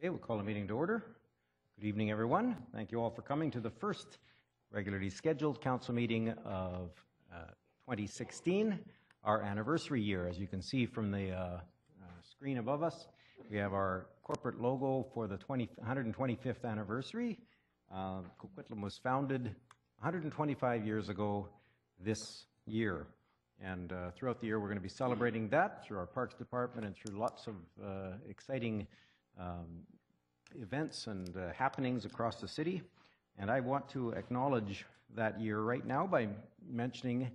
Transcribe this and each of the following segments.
Okay, we'll call the meeting to order. Good evening, everyone. Thank you all for coming to the first regularly scheduled council meeting of 2016, our anniversary year. As you can see from the screen above us, we have our corporate logo for the 125th anniversary. Coquitlam was founded 125 years ago this year. And throughout the year, we're going to be celebrating that through our Parks Department and through lots of exciting events and happenings across the city. And I want to acknowledge that year right now by mentioning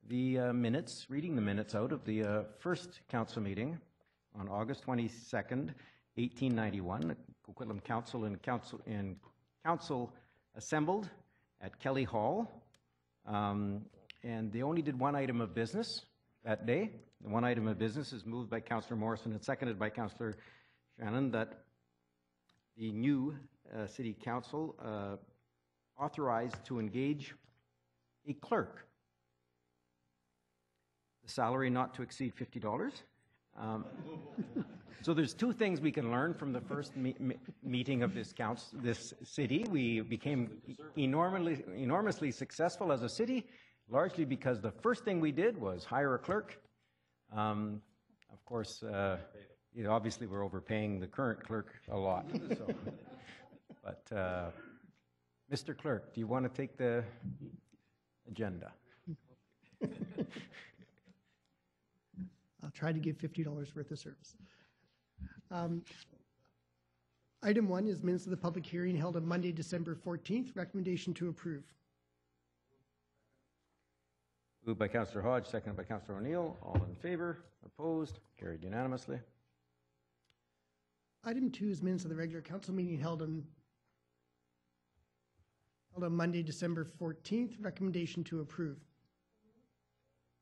the minutes, reading the minutes out of the first council meeting on August 22nd, 1891. The Coquitlam Council and Council assembled at Kelly Hall. And they only did one item of business that day. The one item of business is moved by Councillor Morrison and seconded by Councillor Shannon that the new City Council authorized to engage a clerk. The salary not to exceed $50. So there's two things we can learn from the first meeting of this council, this city. We became enormously successful as a city, largely because the first thing we did was hire a clerk. Of course, obviously we're overpaying the current clerk a lot. So. But Mr. Clerk, do you want to take the agenda? I'll try to give $50 worth of service. Item 1 is minutes of the public hearing held on Monday, December 14th. Recommendation to approve. Moved by Councillor Hodge, seconded by Councillor O'Neill. All in favor? Opposed? Carried unanimously. Item 2 is minutes of the regular council meeting held on Monday, December 14th. Recommendation to approve.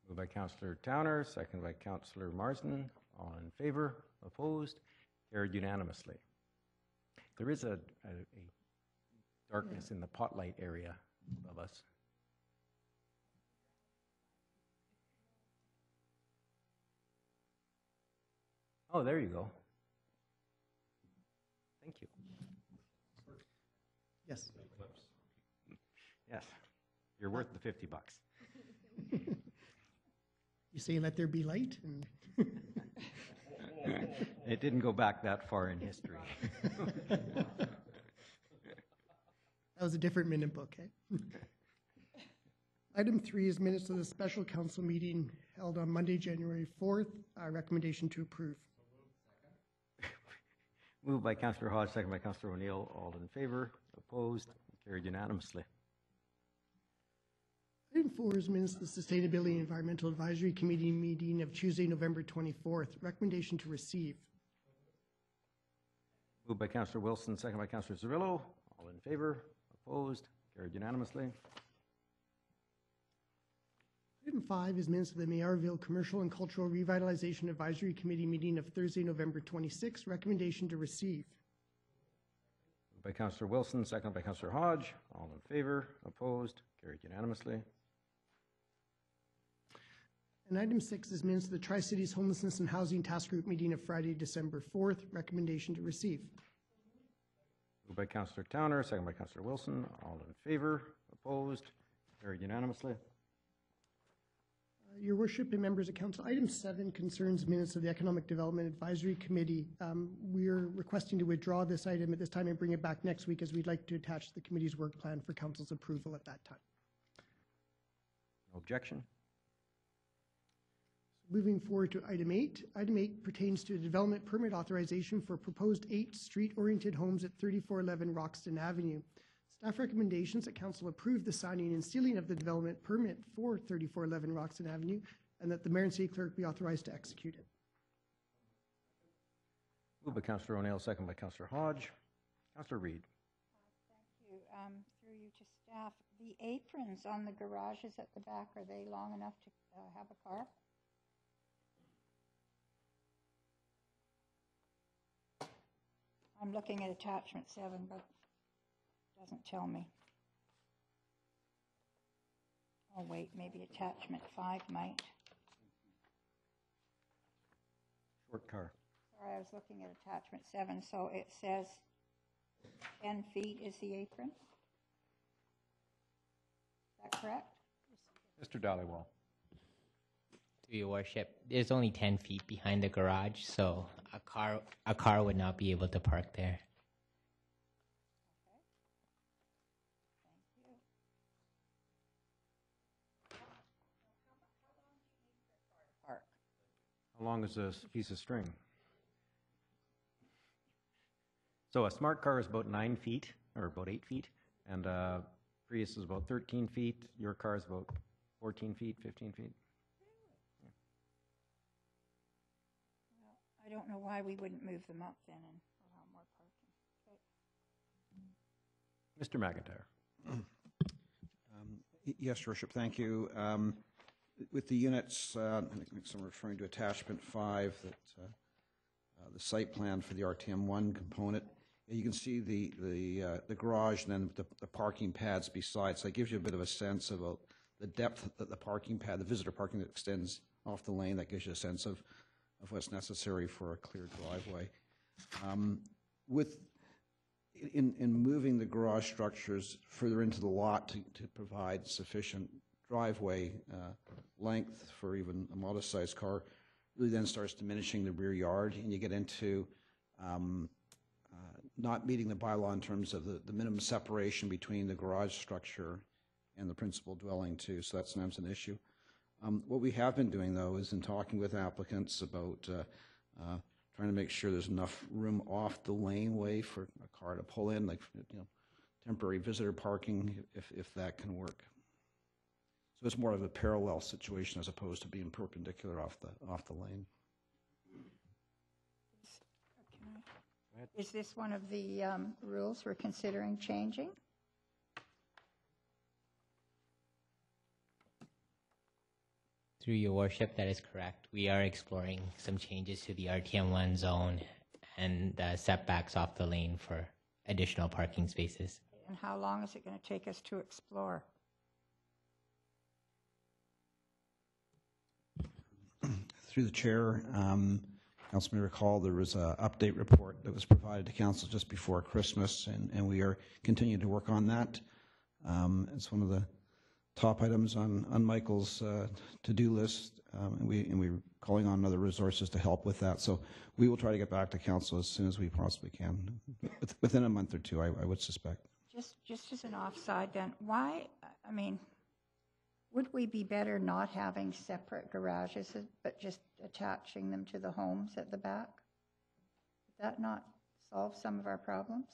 Moved by Councillor Towner, seconded by Councillor Marsden. All in favor? Opposed? Carried unanimously. There is a darkness in the potlight area above us. Oh, there you go. Thank you. Yes. Yes. You're worth the $50. You say let there be light? And it didn't go back that far in history. That was a different minute book, eh? Item 3 is minutes of the special council meeting held on Monday, January 4th. Recommendation to approve. Moved by Councillor Hodge, seconded by Councillor O'Neill. All in favor? Opposed? Carried unanimously. Item 4 is minutes of the Sustainability and Environmental Advisory Committee meeting of Tuesday, November 24th. Recommendation to receive. Moved by Councillor Wilson, seconded by Councillor Cirillo. All in favor? Opposed? Carried unanimously. Item 5 is minutes of the Maillardville Commercial and Cultural Revitalization Advisory Committee meeting of Thursday, November 26th. Recommendation to receive. Moved by Councillor Wilson, seconded by Councillor Hodge. All in favor? Opposed? Carried unanimously. And item 6 is minutes of the Tri-Cities Homelessness and Housing Task Group meeting of Friday, December 4th. Recommendation to receive. Moved by Councillor Towner, seconded by Councillor Wilson. All in favor? Opposed? Carried unanimously. Your Worship and members of Council, item 7 concerns minutes of the Economic Development Advisory Committee. We are requesting to withdraw this item at this time and bring it back next week, as we'd like to attach the committee's work plan for Council's approval at that time. No objection. Moving forward to item 8. Item 8 pertains to a development permit authorization for proposed 8 street-oriented homes at 3411 Roxton Avenue. Staff recommendations that Council approve the signing and sealing of the development permit for 3411 Roxton Avenue, and that the Mayor and City Clerk be authorized to execute it. Moved by Councillor O'Neill, seconded by Councillor Hodge. Councillor Reid. Thank you. Through you to staff, the aprons on the garages at the back, are they long enough to have a car? I'm looking at attachment 7, but it doesn't tell me. Oh wait, maybe attachment 5 might. Short car. Sorry, I was looking at attachment 7, so it says 10 feet is the apron. Is that correct? Mr. Dhaliwal. Through your worship, there's only 10 feet behind the garage, so a car would not be able to park there. How long is this piece of string? So a smart car is about 9 feet, or about 8 feet, and Prius is about 13 feet. Your car is about 14 feet, 15 feet. Well, I don't know why we wouldn't move them up then and allow more parking. Okay. Mr. McIntyre. Yes, Your Worship, thank you. With the units, I think I'm referring to attachment 5, that the site plan for the RTM1 component. You can see the garage and then the parking pads beside. So that gives you a bit of a sense about the depth that the parking pad, the visitor parking that extends off the lane. That gives you a sense of what's necessary for a clear driveway. In moving the garage structures further into the lot to provide sufficient driveway length for even a modest-sized car, really then starts diminishing the rear yard, and you get into not meeting the bylaw in terms of the minimum separation between the garage structure and the principal dwelling too, so that's sometimes an issue. What we have been doing, though, is in talking with applicants about trying to make sure there's enough room off the laneway for a car to pull in, like temporary visitor parking, if that can work. So it's more of a parallel situation as opposed to being perpendicular off the lane. Is this one of the rules we're considering changing? Through your worship, that is correct. We are exploring some changes to the RTM1 zone and setbacks off the lane for additional parking spaces. And how long is it going to take us to explore? Through the chair, Council may recall there was an update report that was provided to Council just before Christmas, and we are continuing to work on that. It's one of the top items on Michael's to-do list, and we're calling on other resources to help with that. So we will try to get back to Council as soon as we possibly can, within a month or two, I would suspect. Just as an offside then, why, I mean, would we be better not having separate garages, but just attaching them to the homes at the back? Would that not solve some of our problems?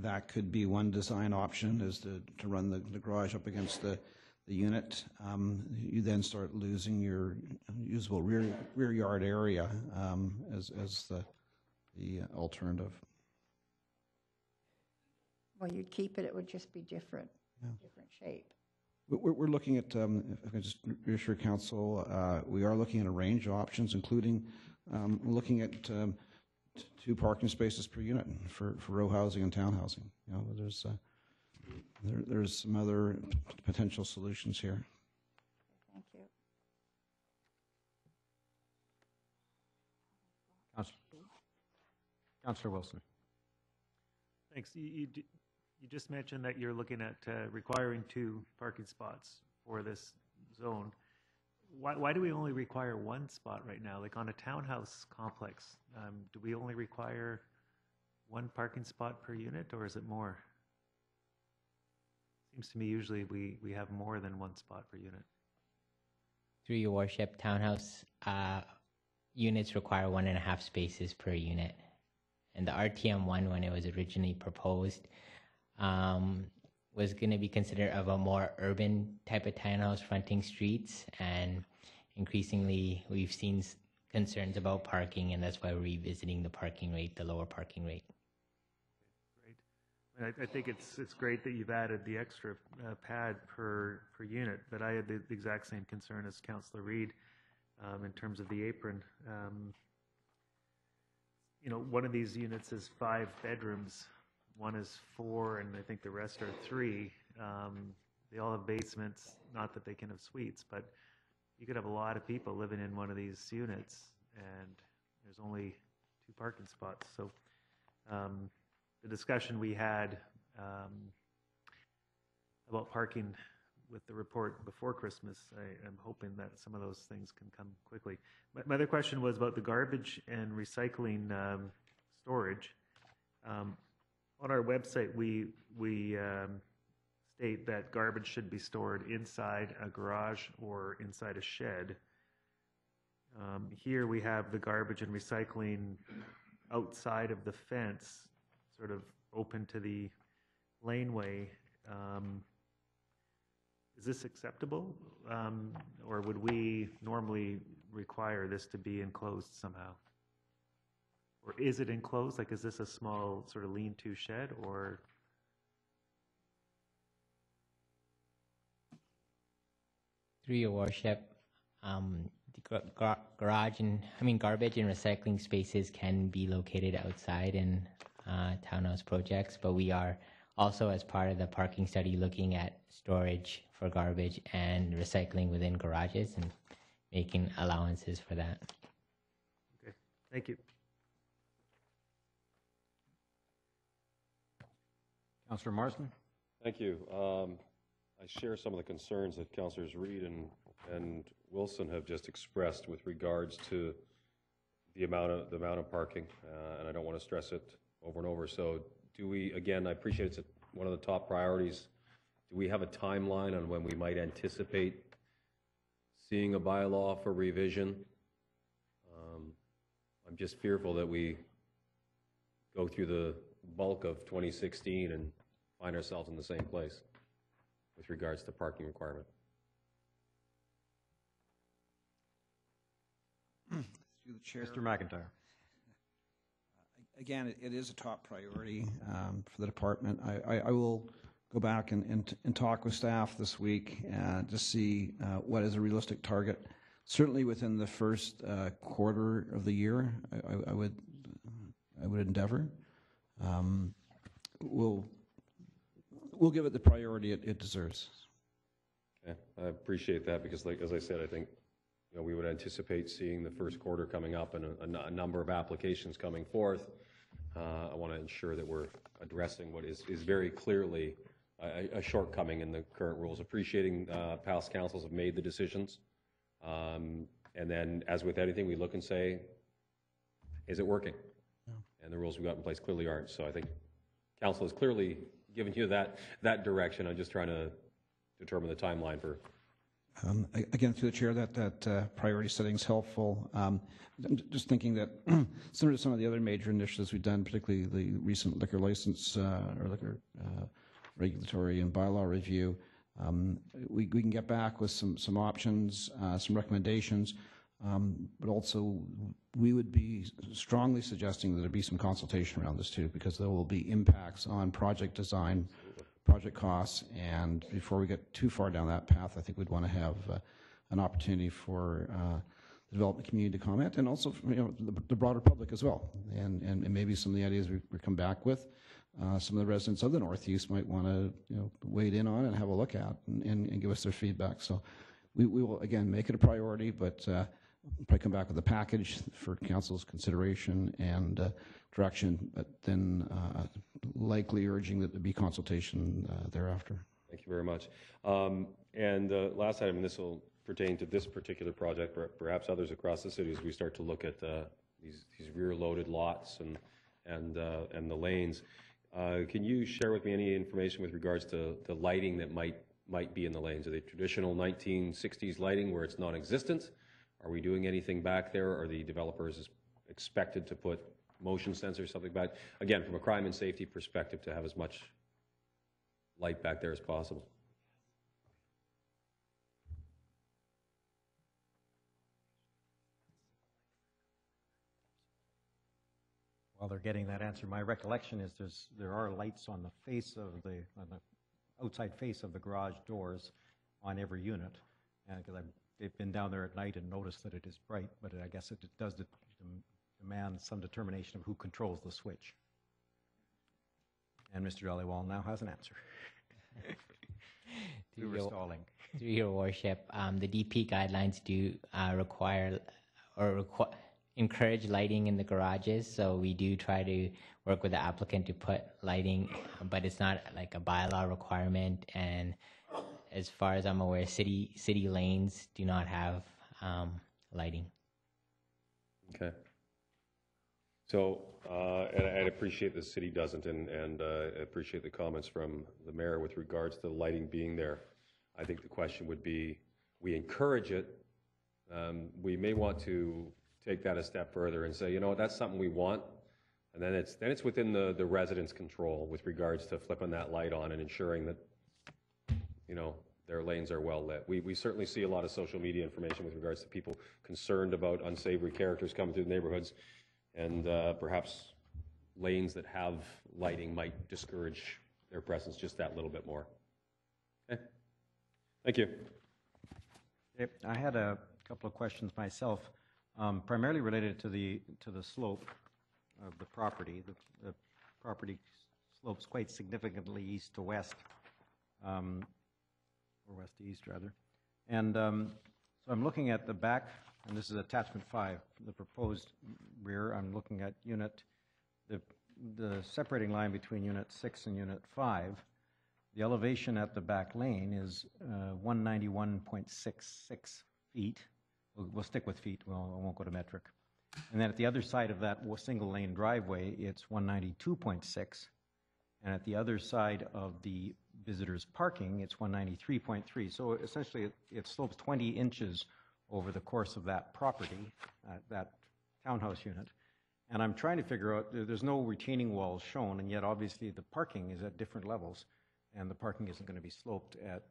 That could be one design option, is to run the garage up against the unit. You then start losing your usable rear yard area as the alternative. Well, you'd keep it, it would just be different. Different shape. We're looking at, if I can just reassure Council, we are looking at a range of options, including looking at 2 parking spaces per unit for row housing and town housing. You know, there's some other potential solutions here. Thank you. Councillor Wilson. Thanks. You just mentioned that you're looking at requiring 2 parking spots for this zone. Why do we only require 1 spot right now? Like on a townhouse complex, do we only require 1 parking spot per unit, or is it more? Seems to me usually we have more than 1 spot per unit. Through your worship, townhouse units require 1.5 spaces per unit. And the RTM1, when it was originally proposed, was going to be considered of a more urban type of townhouse fronting streets, and increasingly we've seen concerns about parking, and that's why we're revisiting the parking rate, the lower parking rate. Great. I think it's great that you've added the extra pad per unit, but I had the exact same concern as Councillor Reid in terms of the apron. You know, one of these units is 5 bedrooms. One is 4, and I think the rest are 3. They all have basements, not that they can have suites, but you could have a lot of people living in one of these units, and there's only 2 parking spots. So the discussion we had about parking with the report before Christmas, I'm hoping that some of those things can come quickly. My other question was about the garbage and recycling storage. On our website, we state that garbage should be stored inside a garage or inside a shed. Here we have the garbage and recycling outside of the fence, sort of open to the laneway. Is this acceptable? Or would we normally require this to be enclosed somehow? Or is it enclosed? Like, is this a small sort of lean-to shed, or? Through your worship, the garbage and recycling spaces can be located outside in townhouse projects, but we are also, as part of the parking study, looking at storage for garbage and recycling within garages and making allowances for that. Okay, thank you. Councillor Marsden? Thank you. I share some of the concerns that Councillors Reid and Wilson have just expressed with regards to the amount of parking, and I don't want to stress it over and over. So, do we? Again, I appreciate it's one of the top priorities. Do we have a timeline on when we might anticipate seeing a bylaw for revision? I'm just fearful that we go through the bulk of 2016 and find ourselves in the same place with regards to parking requirement. Through the chair. Mr. McIntyre. Again, it is a top priority for the department. I will go back and talk with staff this week to see what is a realistic target. Certainly within the first quarter of the year, I would endeavor. We'll give it the priority it deserves. Okay. I appreciate that because, like as I said, I think we would anticipate seeing the first quarter coming up and a number of applications coming forth. I want to ensure that we're addressing what is very clearly a shortcoming in the current rules. Appreciating past councils have made the decisions. And then, as with anything, we look and say, is it working? Yeah. And the rules we've got in place clearly aren't. So I think council has clearly given you that direction. I'm just trying to determine the timeline for. Again, through the chair, that priority setting is helpful. I'm just thinking that similar to some of the other major initiatives we've done, particularly the recent liquor license or liquor regulatory and bylaw review, we can get back with some options, some recommendations, but also we would be strongly suggesting that there be some consultation around this too, because there will be impacts on project design, project costs, and before we get too far down that path, I think we'd want to have an opportunity for the development community to comment, and also the broader public as well, and maybe some of the ideas we come back with. Some of the residents of the Northeast might want to wade in on and have a look at and give us their feedback. So we will, again, make it a priority, but probably come back with a package for council's consideration and direction, but then likely urging that there be consultation thereafter. Thank you very much. And last item, and this will pertain to this particular project, perhaps others across the city, as we start to look at these rear-loaded lots and the lanes. Can you share with me any information with regards to the lighting that might be in the lanes? Are they traditional 1960s lighting where it's non-existent? Are we doing anything back there? Are the developers expected to put motion sensors, something back? Again, from a crime and safety perspective, to have as much light back there as possible. While they're getting that answer, my recollection is there are lights on the face of the outside face of the garage doors on every unit, because they've been down there at night and noticed that it is bright, but I guess it does demand some determination of who controls the switch. And Mr. Dhaliwal now has an answer. We were stalling. Through your worship, the DP guidelines do require encourage lighting in the garages, so we do try to work with the applicant to put lighting, but it's not like a bylaw requirement. And as far as I'm aware, city lanes do not have lighting. Okay. So, and I appreciate the city doesn't, and I appreciate the comments from the mayor with regards to the lighting being there. I think the question would be, we encourage it. We may want to take that a step further and say, you know, that's something we want, and then it's within the residents' control with regards to flipping that light on and ensuring that, you know, their lanes are well lit. We certainly see a lot of social media information with regards to people concerned about unsavory characters coming through the neighborhoods, and perhaps lanes that have lighting might discourage their presence just that little bit more. Okay. Thank you. Okay, I had a couple of questions myself, primarily related to the slope of the property. The property slopes quite significantly east to west, or west to east rather. And so I'm looking at the back, and this is attachment 5, the proposed rear. I'm looking at the separating line between unit 6 and unit 5. The elevation at the back lane is 191.66 feet. We'll stick with feet. I won't go to metric. And then at the other side of that single lane driveway, it's 192.6. And at the other side of the visitors parking, it's 193.3. So essentially it slopes 20 inches over the course of that property, that townhouse unit. And I'm trying to figure out, there's no retaining walls shown, and yet obviously the parking is at different levels, and the parking isn't going to be sloped at,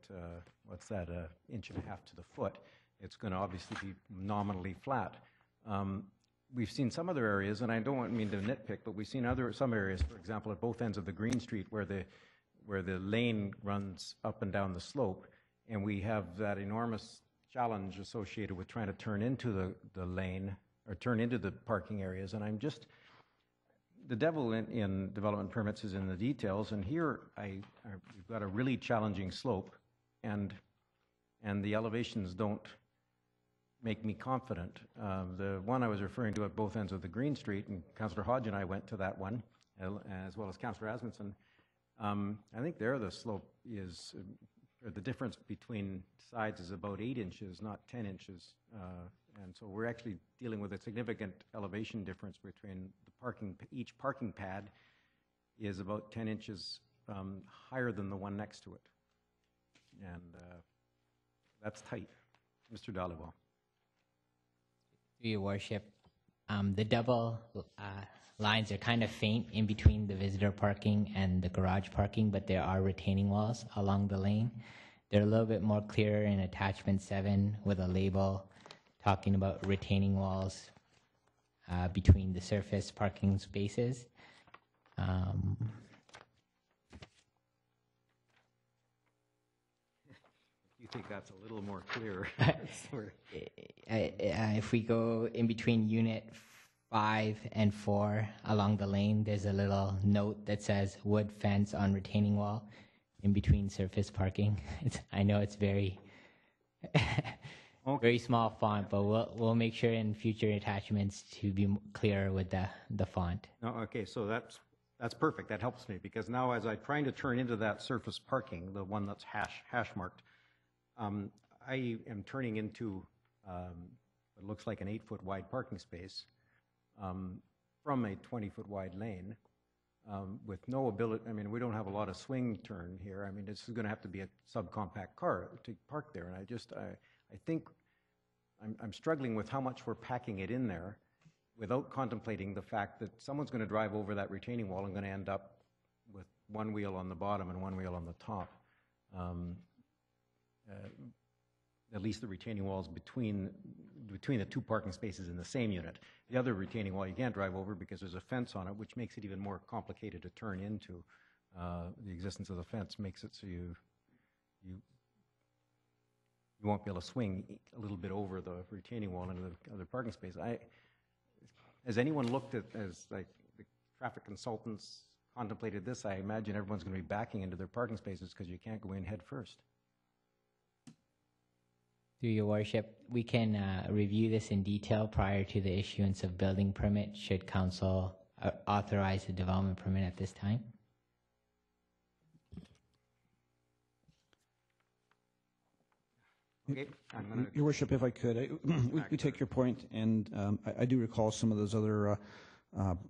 what's that, 1.5 inches to the foot. It's going to obviously be nominally flat. We've seen some other areas, and I don't mean to nitpick, but we've seen some areas, for example, at both ends of the Green Street where the lane runs up and down the slope, and we have that enormous challenge associated with trying to turn into the lane or turn into the parking areas. And the devil in development permits is in the details, and here we've got a really challenging slope, and the elevations don't make me confident. The one I was referring to at both ends of the Green Street, and Councillor Hodge and I went to that one, as well as Councillor Asmundson. I think there the slope is, or the difference between sides is about 8 inches, not 10 inches. And so we're actually dealing with a significant elevation difference between the parking. Each parking pad is about 10 inches higher than the one next to it. And that's tight. Mr. Dhaliwal. Your Worship, the double lines are kind of faint in between the visitor parking and the garage parking, but there are retaining walls along the lane. They're a little bit more clearer in attachment 7 with a label talking about retaining walls between the surface parking spaces. You think that's a little more clear? If we go in between unit 5 and 4 along the lane, there's a little note that says wood fence on retaining wall in between surface parking. I know it's very very small font, but we'll make sure in future attachments to be clearer with the font. No, okay, so that's perfect. That helps me, because now as I'm trying to turn into that surface parking, the one that's hash marked, I am turning into what looks like an 8-foot wide parking space from a 20-foot wide lane with no ability. I mean, we don't have a lot of swing turn here. I mean, this is going to have to be a subcompact car to park there, and I think I'm struggling with how much we're packing it in there without contemplating the fact that someone's going to drive over that retaining wall and going to end up with one wheel on the bottom and one wheel on the top. At least the retaining walls between the two parking spaces in the same unit. The other retaining wall you can't drive over because there's a fence on it, which makes it even more complicated to turn into. The existence of the fence makes it so you won't be able to swing a little bit over the retaining wall into the other parking space. Has anyone looked at, as like the traffic consultants contemplated this? I imagine everyone's going to be backing into their parking spaces because you can't go in head first. Through your worship, we can review this in detail prior to the issuance of building permit should council authorize the development permit at this time. Okay, I'm going Your worship, if I could, we take your point, and I do recall some of those other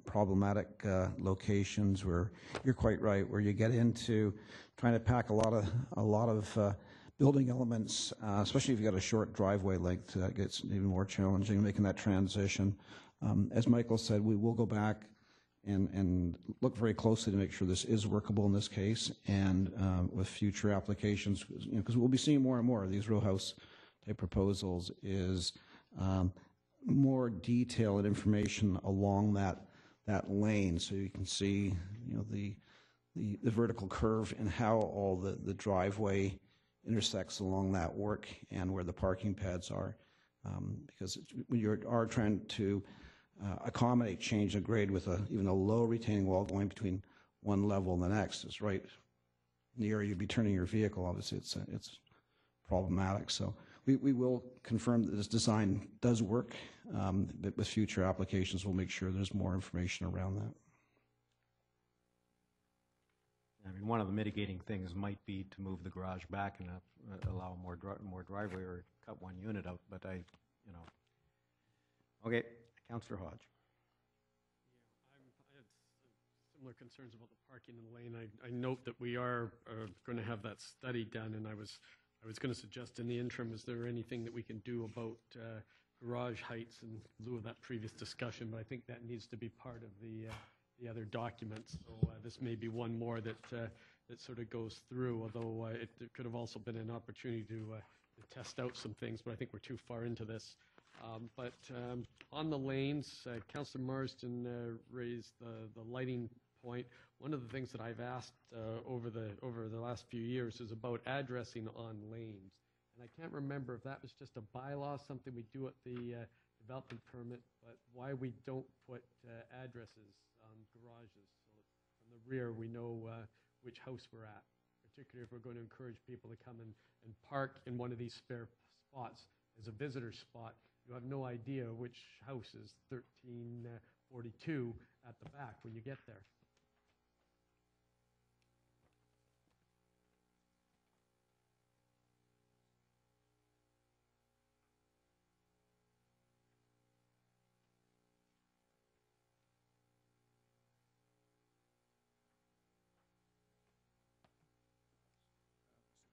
problematic locations where you're quite right, where you get into trying to pack a lot of building elements, especially if you've got a short driveway length, that gets even more challenging, making that transition. As Michael said, we will go back and look very closely to make sure this is workable in this case, and with future applications, because we'll be seeing more and more of these row house type proposals, is more detail and information along that lane, so you can see the vertical curve and how all the driveway intersects along that work and where the parking pads are, because when you are trying to accommodate change of grade with even a low retaining wall going between one level and the next, is right in the area you'd be turning your vehicle. Obviously, it's problematic. So we will confirm that this design does work, but with future applications, we'll make sure there's more information around that. I mean, one of the mitigating things might be to move the garage back and allow more driveway or cut one unit out, but Okay, Councillor Hodge. I had similar concerns about the parking in the lane. I note that we are going to have that study done, and I was going to suggest in the interim, is there anything that we can do about garage heights in lieu of that previous discussion? But I think that needs to be part of the other documents. So this may be one more that sort of goes through, although it could have also been an opportunity to test out some things, but I think we're too far into this. But on the lanes, Councillor Marsden raised the lighting point. One of the things that I've asked over the last few years is about addressing on lanes. And I can't remember if that was just a bylaw, something we do at the development permit, but why we don't put addresses on garages. So from the rear, we know which house we're at, particularly if we're going to encourage people to come and park in one of these spare spots as a visitor spot. You have no idea which house is 1342 at the back when you get there.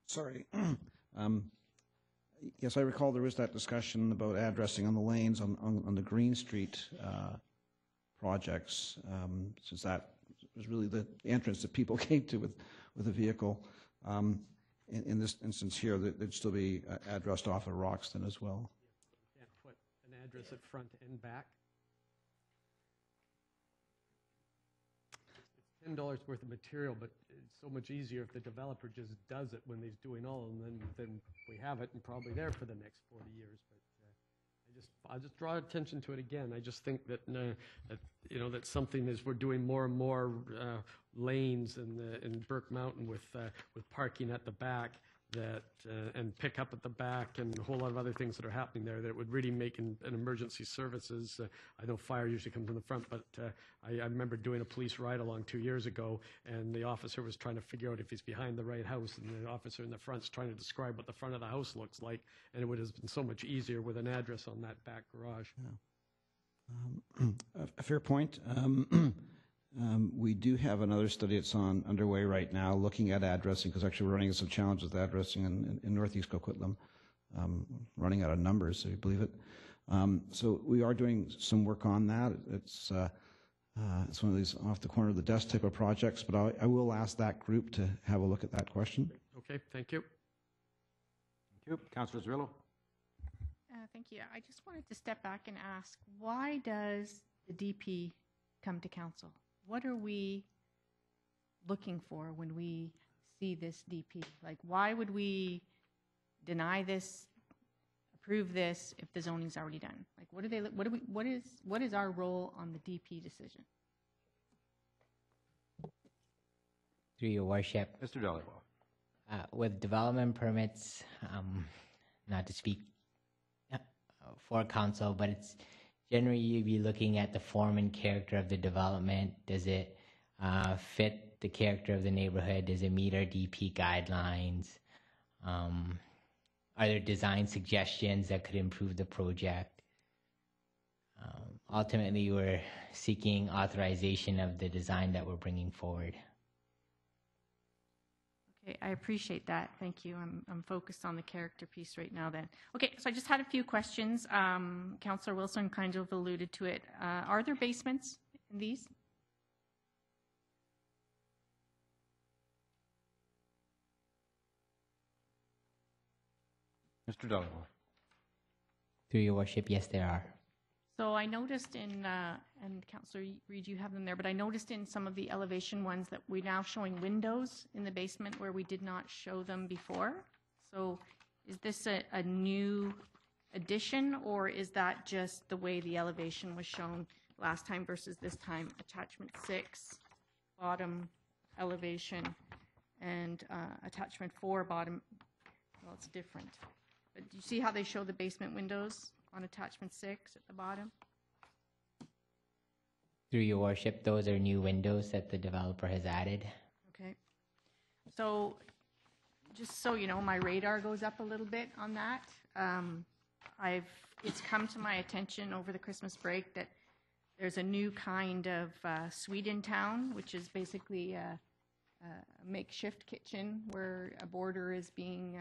Sorry. Yes, I recall there was that discussion about addressing on the lanes on the Green Street projects, since that was really the entrance that people came to with a vehicle. In this instance here, there'd still be addressed off of Roxton as well. You can't put an address at front and back. It's $10 worth of material, but it's so much easier if the developer just does it when he's doing all, and then we have it and probably there for the next 40 years. But I'll just draw attention to it again. I just think that that's something as we're doing more and more lanes in Burke Mountain with parking at the back, that and pick up at the back, and a whole lot of other things that are happening there, that would really make an emergency services. I know fire usually comes in the front, but I remember doing a police ride along 2 years ago, and the officer was trying to figure out if he's behind the right house, and the officer in the front's trying to describe what the front of the house looks like, and it would have been so much easier with an address on that back garage. Yeah. A fair point. We do have another study that's underway right now looking at addressing, because actually we're running into some challenges with addressing in northeast Coquitlam, running out of numbers, so you believe it. So we are doing some work on that. It's one of these off the corner of the desk type of projects, but I will ask that group to have a look at that question. Okay, thank you. Thank you. Councillor Zerillo. Thank you. I just wanted to step back and ask, why does the DP come to council? What are we looking for when we see this DP? Like, why would we deny this, approve this if the zoning's already done? Like, what is our role on the DP decision? Through your worship, Mr. Dhaliwal. with development permits, not to speak for council, but it's generally you'd be looking at the form and character of the development. Does it fit the character of the neighborhood? Does it meet our DP guidelines? Are there design suggestions that could improve the project? Ultimately, we're seeking authorization of the design that we're bringing forward. Okay, I appreciate that. Thank you. I'm focused on the character piece right now then. Okay, so I just had a few questions. Councillor Wilson kind of alluded to it. Are there basements in these? Mr. Donovan. Through your worship, yes, there are. So I noticed in, and Councillor Reid, you have them there, but I noticed in some of the elevation ones that we're now showing windows in the basement where we did not show them before. So is this a new addition, or is that just the way the elevation was shown last time versus this time? Attachment 6, bottom elevation, and attachment 4, bottom, well, it's different. But do you see how they show the basement windows on attachment 6 at the bottom? Through your worship, those are new windows that the developer has added. Okay. So just so you know, my radar goes up a little bit on that. It's come to my attention over the Christmas break that there's a new kind of suite in town, which is basically a makeshift kitchen where a border is being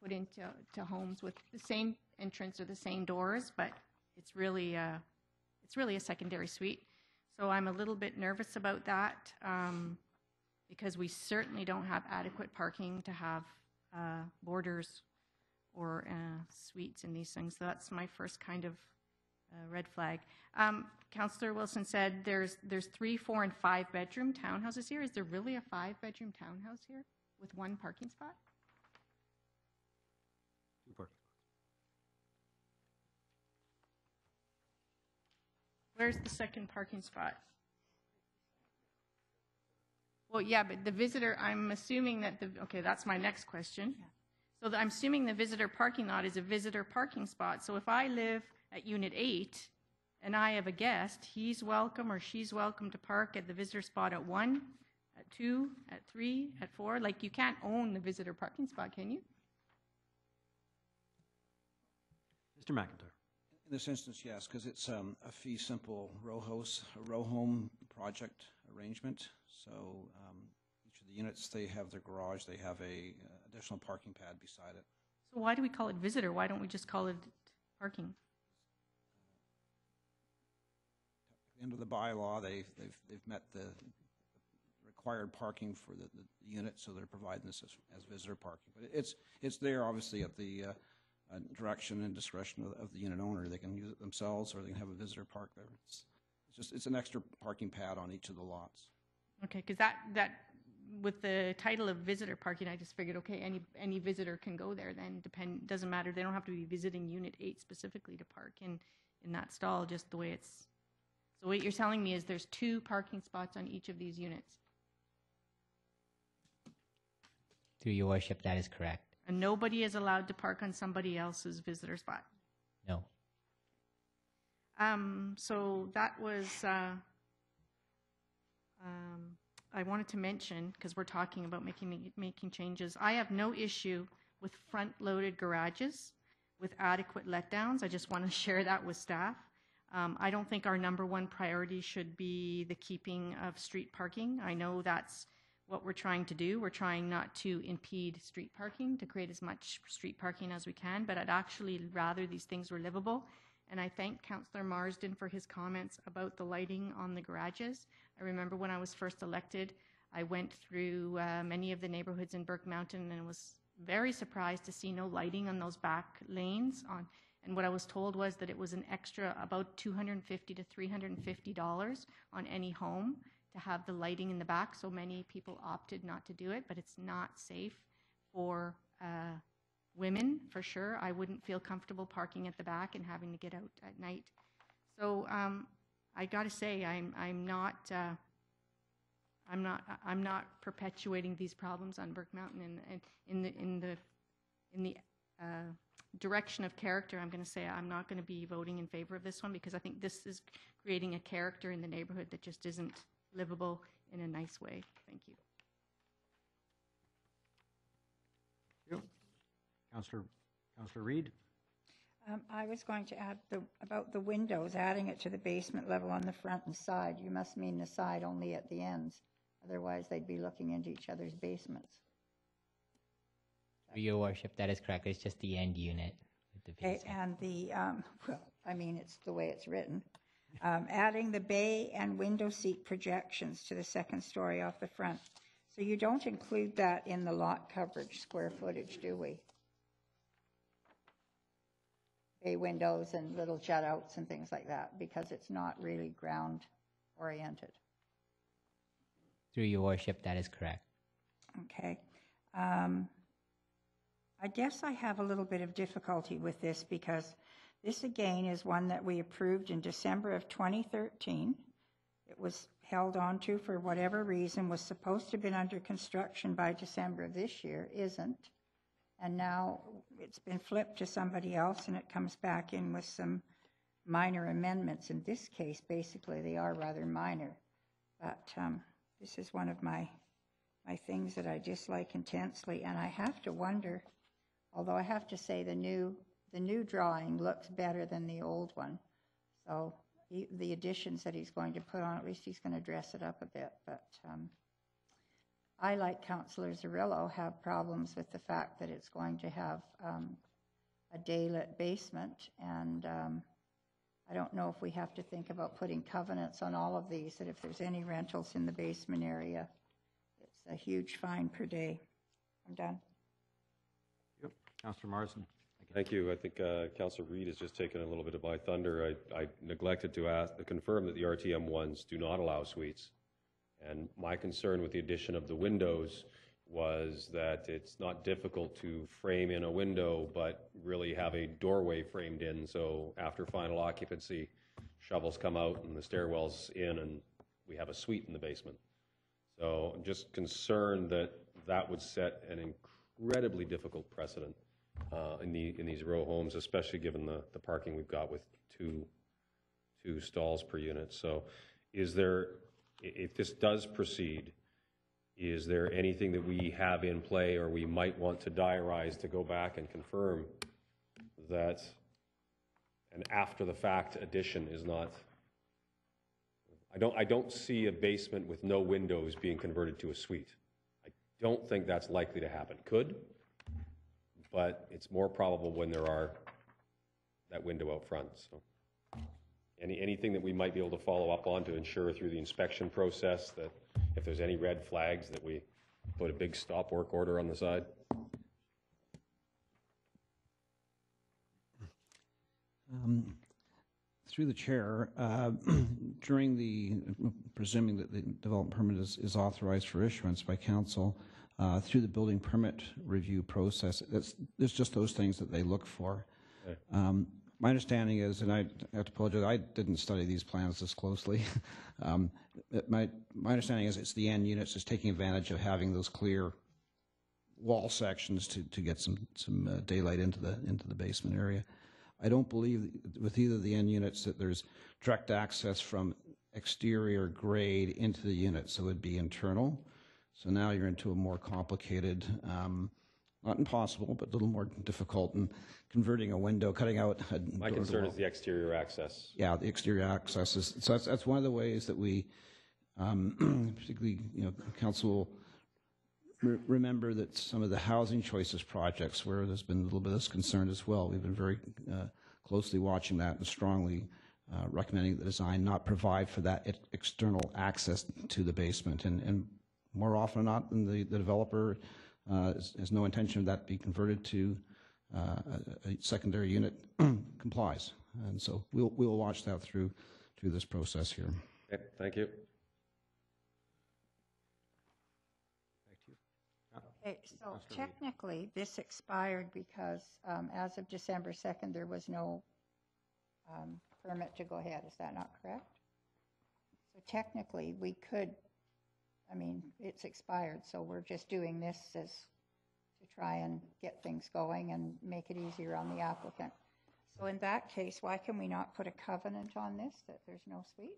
put into homes with the same entrance or the same doors, but it's really a secondary suite. So I'm a little bit nervous about that because we certainly don't have adequate parking to have borders or suites in these things. So that's my first kind of red flag. Councillor Wilson said there's 3, 4, and 5 bedroom townhouses here. Is there really a 5 bedroom townhouse here with 1 parking spot? 2 parking spots. Where's the second parking spot? Well, yeah, but the visitor, I'm assuming that okay, that's my next question. Yeah. So I'm assuming the visitor parking lot is a visitor parking spot. So if I live at Unit 8 and I have a guest, he's welcome or she's welcome to park at the visitor spot at 1, at 2, at 3, at 4. Like, you can't own the visitor parking spot, can you? Mr. McIntyre. In this instance, yes, because it's a fee simple row home project arrangement. So each of the units, they have their garage, they have a additional parking pad beside it. So why do we call it visitor? Why don't we just call it parking? At the end of the bylaw, they've met the required parking for the unit, so they're providing this as visitor parking. But it's there obviously at the direction and discretion of the unit owner. They can use it themselves, or they can have a visitor park there. It's an extra parking pad on each of the lots. Okay, because that with the title of visitor parking, I just figured, okay, any visitor can go there. Then doesn't matter. They don't have to be visiting Unit 8 specifically to park in that stall. Just the way it's. So what you're telling me is there's 2 parking spots on each of these units. Through your worship, that is correct. And nobody is allowed to park on somebody else's visitor spot. No. So that was, I wanted to mention, because we're talking about making changes. I have no issue with front-loaded garages with adequate letdowns. I just want to share that with staff. I don't think our number 1 priority should be the keeping of street parking. I know that's what we're trying to do. We're trying not to impede street parking, to create as much street parking as we can, but I'd actually rather these things were livable. And I thank Councillor Marsden for his comments about the lighting on the garages. I remember when I was first elected, I went through many of the neighborhoods in Burke Mountain and was very surprised to see no lighting on those back lanes. And what I was told was that it was an extra about $250 to $350 on any home to have the lighting in the back. So many people opted not to do it, but it's not safe for women, for sure. I wouldn't feel comfortable parking at the back and having to get out at night. So I got to say, I'm not perpetuating these problems on Burke Mountain. And in the direction of character, I'm going to say I'm not going to be voting in favor of this one because I think this is creating a character in the neighborhood that just isn't livable in a nice way. Thank you. Councillor Reid? I was going to add about the windows, adding it to the basement level on the front and side. You must mean the side only at the ends. Otherwise, they'd be looking into each other's basements. Your worship, that is correct. It's just the end unit with the Okay, basement. and the, well, I mean, it's the way it's written. Adding the bay and window seat projections to the second story off the front. So you don't include that in the lot coverage square footage, do we? Bay windows and little jut outs and things like that, because it's not really ground oriented. Through your worship, that is correct. Okay. I guess I have a little bit of difficulty with this because this again is one that we approved in December of 2013. It was held on to for whatever reason, was supposed to have been under construction by December of this year, isn't. And now it's been flipped to somebody else and it comes back in with some minor amendments. In this case, basically, they are rather minor. But this is one of my things that I dislike intensely. And I have to wonder, although I have to say the new drawing looks better than the old one. So the additions that he's going to put on, at least he's going to dress it up a bit. But I, like Councillor Zarillo, have problems with the fact that it's going to have a daylit basement. And I don't know if we have to think about putting covenants on all of these, that if there's any rentals in the basement area, it's a huge fine per day. I'm done. Yep. Councillor Marsden. Thank you. I think Councillor Reid has just taken a little bit of my thunder. I neglected to confirm that the RTM ones do not allow suites. And my concern with the addition of the windows was that it's not difficult to frame in a window, but really have a doorway framed in. So after final occupancy, shovels come out and the stairwell's in and we have a suite in the basement. So I'm just concerned that that would set an incredibly difficult precedent in these row homes, especially given the parking we've got with two stalls per unit. So is there, if this does proceed, is there anything that we have in play or we might want to diarize to go back and confirm that an after-the-fact addition is not... I don't see a basement with no windows being converted to a suite. I don't think that's likely to happen. Could, but it's more probable when there are that window out front. So anything that we might be able to follow up on to ensure through the inspection process that if there's any red flags that we put a big stop work order on the side? Through the chair, during the, presuming that the development permit is authorized for issuance by council, through the building permit review process, there's just those things that they look for. Okay. My understanding is, and I have to apologize, I didn't study these plans this closely. My understanding is it's the end units just taking advantage of having those clear wall sections to get some daylight into the basement area. I don't believe with either of the end units that there's direct access from exterior grade into the unit, so it would be internal. So now you're into a more complicated, not impossible, but a little more difficult in converting a window, cutting out a My concern is the exterior access. Yeah, the exterior access is, so that's one of the ways that we, particularly, council remember that some of the housing choices projects where there's been a little bit of this concern as well. We've been very closely watching that and strongly recommending the design not provide for that external access to the basement. And more often than not, the developer has no intention of that be converted to a secondary unit complies. And so we'll watch that through this process here. Okay, thank you. Okay, so technically, this expired because as of December 2nd, there was no permit to go ahead. Is that not correct? So technically, we could, I mean, it's expired, so we're just doing this as to try and get things going and make it easier on the applicant. So in that case, why can we not put a covenant on this, that there's no suites?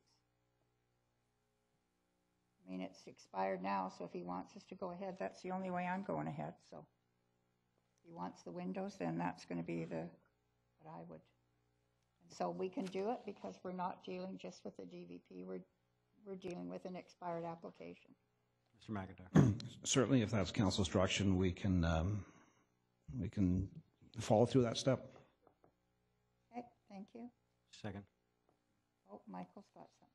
I mean, it's expired now, so if he wants us to go ahead, that's the only way I'm going ahead, so. If he wants the windows, then that's going to be what I would. And so we can do it because we're not dealing just with the DVP, we're dealing with an expired application. Mr. McIntyre. Certainly, if that's council's direction, we can follow through that step. Okay, thank you. Second. Oh, Michael's got something.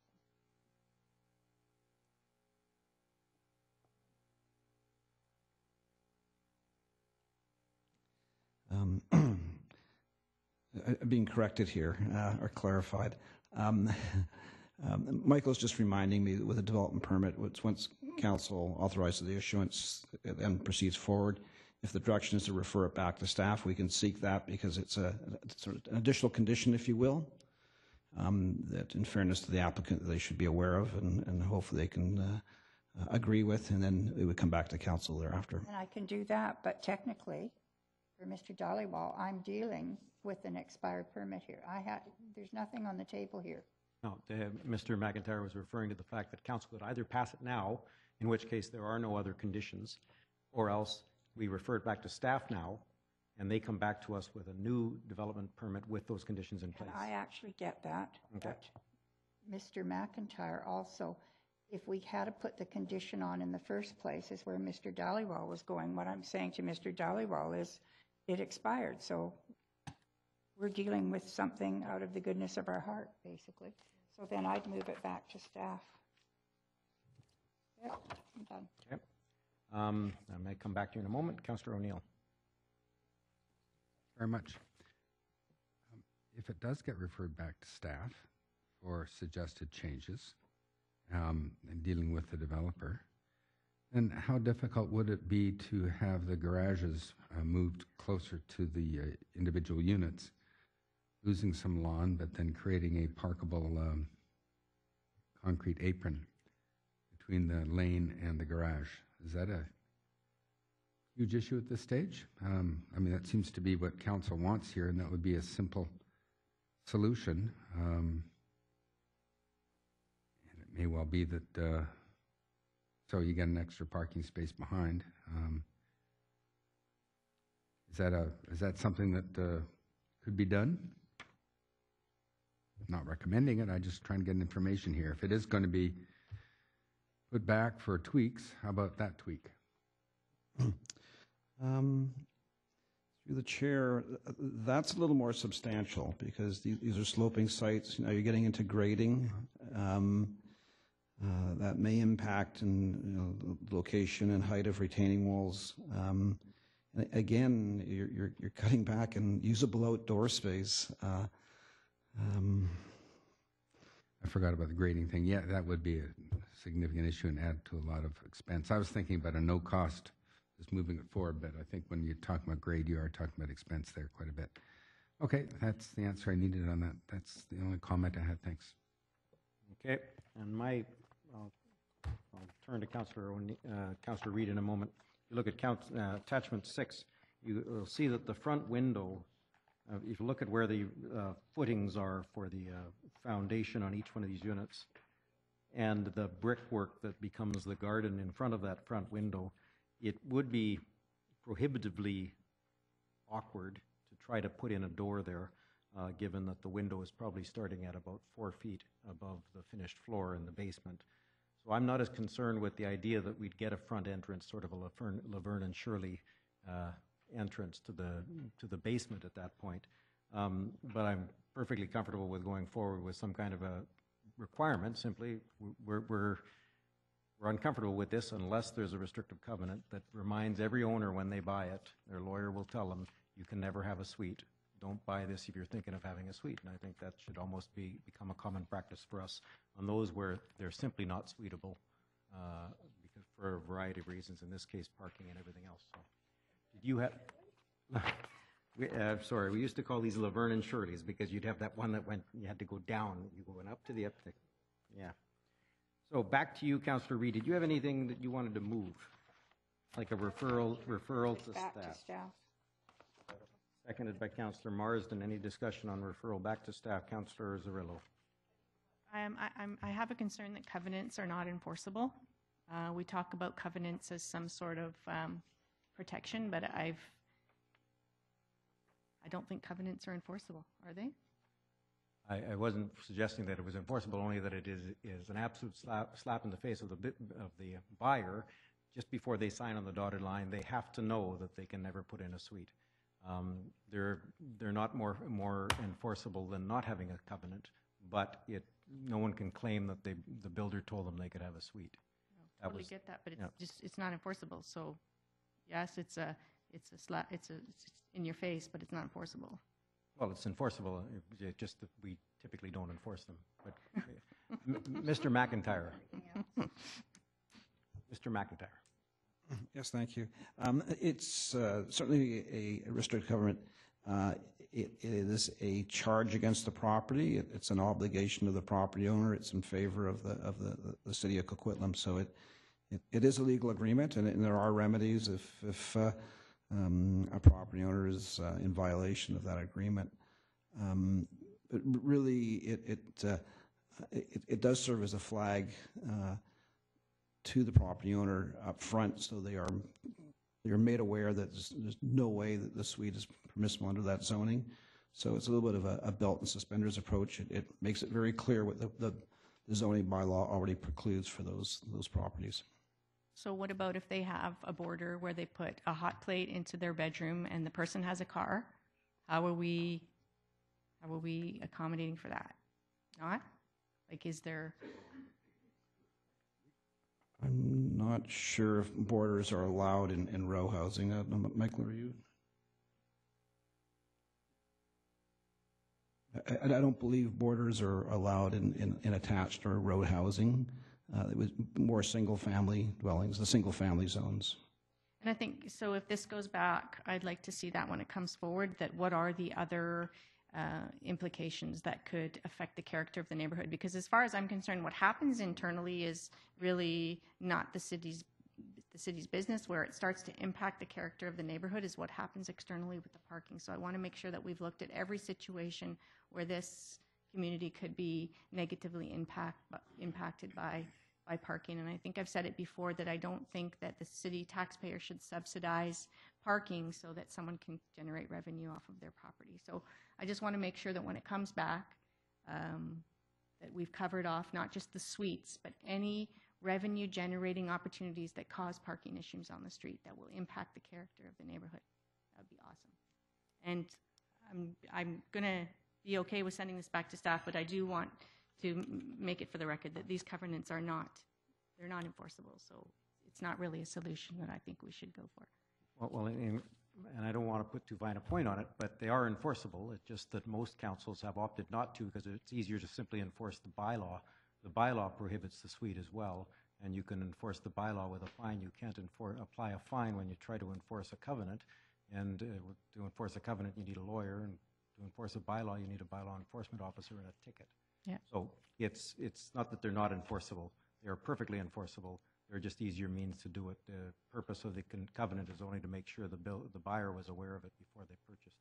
Being corrected here, or clarified. Michael's just reminding me that with a development permit, once council authorizes the issuance and proceeds forward, if the direction is to refer it back to staff, we can seek that because it's a sort of an additional condition, if you will, that in fairness to the applicant, they should be aware of and hopefully they can agree with, and then it would come back to council thereafter. And I can do that, but technically, for Mr. Dollywall, I'm dealing with an expired permit here. There's nothing on the table here. No, Mr. McIntyre was referring to the fact that council could either pass it now, in which case there are no other conditions, or else we refer it back to staff now, and they come back to us with a new development permit with those conditions in place. And I actually get that. Okay. But Mr. McIntyre also, if we had to put the condition on in the first place, is where Mr. Dollywall was going. What I'm saying to Mr. Dollywall is it expired, so we're dealing with something out of the goodness of our heart, basically. So then I'd move it back to staff. Yep, I'm done. Okay. I may come back to you in a moment. Councillor O'Neill. Very much. If it does get referred back to staff for suggested changes in dealing with the developer, then how difficult would it be to have the garages moved closer to the individual units, losing some lawn, but then creating a parkable concrete apron between the lane and the garage? Is that a huge issue at this stage? I mean, that seems to be what council wants here, and that would be a simple solution. And it may well be that, so you get an extra parking space behind. Is that something that could be done? I'm not recommending it. I'm just trying to get information here. If it is going to be put back for tweaks, how about that tweak? Through the chair, that's a little more substantial because these are sloping sites. Now you're getting into grading. That may impact in the location and height of retaining walls. Again, you're cutting back in usable outdoor space. I forgot about the grading thing. Yeah, that would be a significant issue and add to a lot of expense. I was thinking about a no cost, just moving it forward, but I think when you're talking about grade, you are talking about expense there quite a bit. Okay, that's the answer I needed on that. That's the only comment I had. Thanks. Okay, and I'll turn to Councillor Reid in a moment. If you look at attachment 6, you will see that the front window, if you look at where the footings are for the foundation on each one of these units, and the brickwork that becomes the garden in front of that front window, it would be prohibitively awkward to try to put in a door there, given that the window is probably starting at about 4 feet above the finished floor in the basement. So I'm not as concerned with the idea that we'd get a front entrance, sort of a Laverne and Shirley entrance to the basement at that point. But I'm perfectly comfortable with going forward with some kind of a requirement. Simply, we're uncomfortable with this unless there's a restrictive covenant that reminds every owner when they buy it, their lawyer will tell them, you can never have a suite. Don't buy this if you're thinking of having a suite. And I think that should almost become a common practice for us on those where they're simply not suitable because for a variety of reasons, in this case, parking and everything else. So, did you have... sorry, we used to call these Laverne and Shirley's because you'd have that one that you had to go down. You went up to the uptick. Yeah. So back to you, Councillor Reid. Did you have anything that you wanted to move? like a referral to Back to staff. staff. Seconded by Councillor Marsden. Any discussion on referral back to staff? Councillor Zarrillo. I have a concern that covenants are not enforceable. We talk about covenants as some sort of protection, but I don't think covenants are enforceable, are they? I wasn't suggesting that it was enforceable, only that it is an absolute slap in the face of the buyer. Just before they sign on the dotted line, they have to know that they can never put in a suite. They're not more enforceable than not having a covenant, but no one can claim that the builder told them they could have a suite. I totally get that, but it's not enforceable. So, yes, it's in your face, but it's not enforceable. Well, it's enforceable, just that we typically don't enforce them. But Mr. McIntyre. Mr. McIntyre. Yes, thank you. It's certainly a restricted covenant. It is a charge against the property. It's an obligation of the property owner. It's in favor of the city of Coquitlam. So it is a legal agreement, and there are remedies if a property owner is in violation of that agreement. But really, it does serve as a flag to the property owner up front, so they are made aware that there's no way that the suite is permissible under that zoning. So it's a little bit of a belt and suspenders approach. It makes it very clear what the zoning bylaw already precludes for those properties. So what about if they have a border where they put a hot plate into their bedroom and the person has a car? How are we accommodating for that? Not? Like, is there... I'm not sure if borders are allowed in row housing. Michael, are you? I don't believe borders are allowed in attached or row housing. It was more single-family dwellings, the single-family zones. And I think, so if this goes back, I'd like to see that when it comes forward, that what are the other implications that could affect the character of the neighborhood? Because as far as I'm concerned, what happens internally is really not the city's business. Where it starts to impact the character of the neighborhood is what happens externally with the parking. So I want to make sure that we've looked at every situation where this community could be negatively impacted by parking. And I think I've said it before that I don't think that the city taxpayer should subsidize parking so that someone can generate revenue off of their property. So I just want to make sure that when it comes back, that we've covered off not just the suites, but any revenue generating opportunities that cause parking issues on the street that will impact the character of the neighborhood. That would be awesome. And I'm going to be okay with sending this back to staff, but I do want to make it for the record that these covenants are not enforceable. So it's not really a solution that I think we should go for. Well, and I don't want to put too fine a point on it, but they are enforceable. It's just that most councils have opted not to because it's easier to simply enforce the bylaw. The bylaw prohibits the suite as well, and you can enforce the bylaw with a fine. You can't apply a fine when you try to enforce a covenant. And to enforce a covenant, you need a lawyer, and to enforce a bylaw, you need a bylaw enforcement officer and a ticket. Yeah. So it's not that they're not enforceable. They are perfectly enforceable. They're just easier means to do it. The purpose of the covenant is only to make sure the buyer was aware of it before they purchased.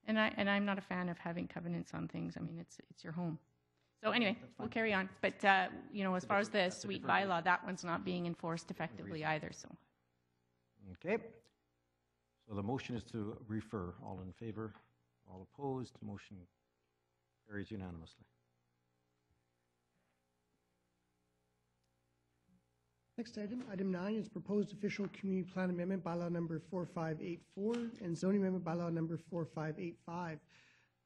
And I'm not a fan of having covenants on things. I mean, it's your home. So anyway, we'll carry on. But as far as the suite bylaw, that one's not being enforced effectively either. So. Okay. So the motion is to refer. All in favor? All opposed? Motion carries unanimously. Next item, item 9, is proposed official community plan amendment bylaw number 4584 and zoning amendment bylaw number 4585.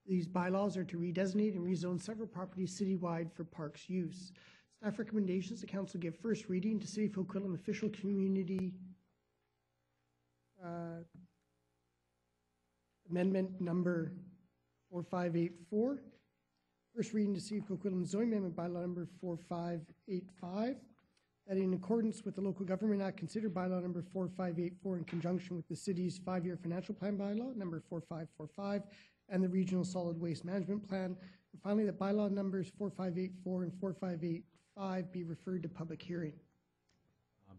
These bylaws are to redesignate and rezone several properties citywide for parks use. Staff recommendations: the council give first reading to City of Coquitlam official community amendment number 4584. First reading to City of Coquitlam zoning amendment bylaw number 4585. That in accordance with the Local Government Act, consider bylaw number 4584 in conjunction with the city's 5-year financial plan bylaw number 4545 and the regional solid waste management plan. And finally, that bylaw numbers 4584 and 4585 be referred to public hearing.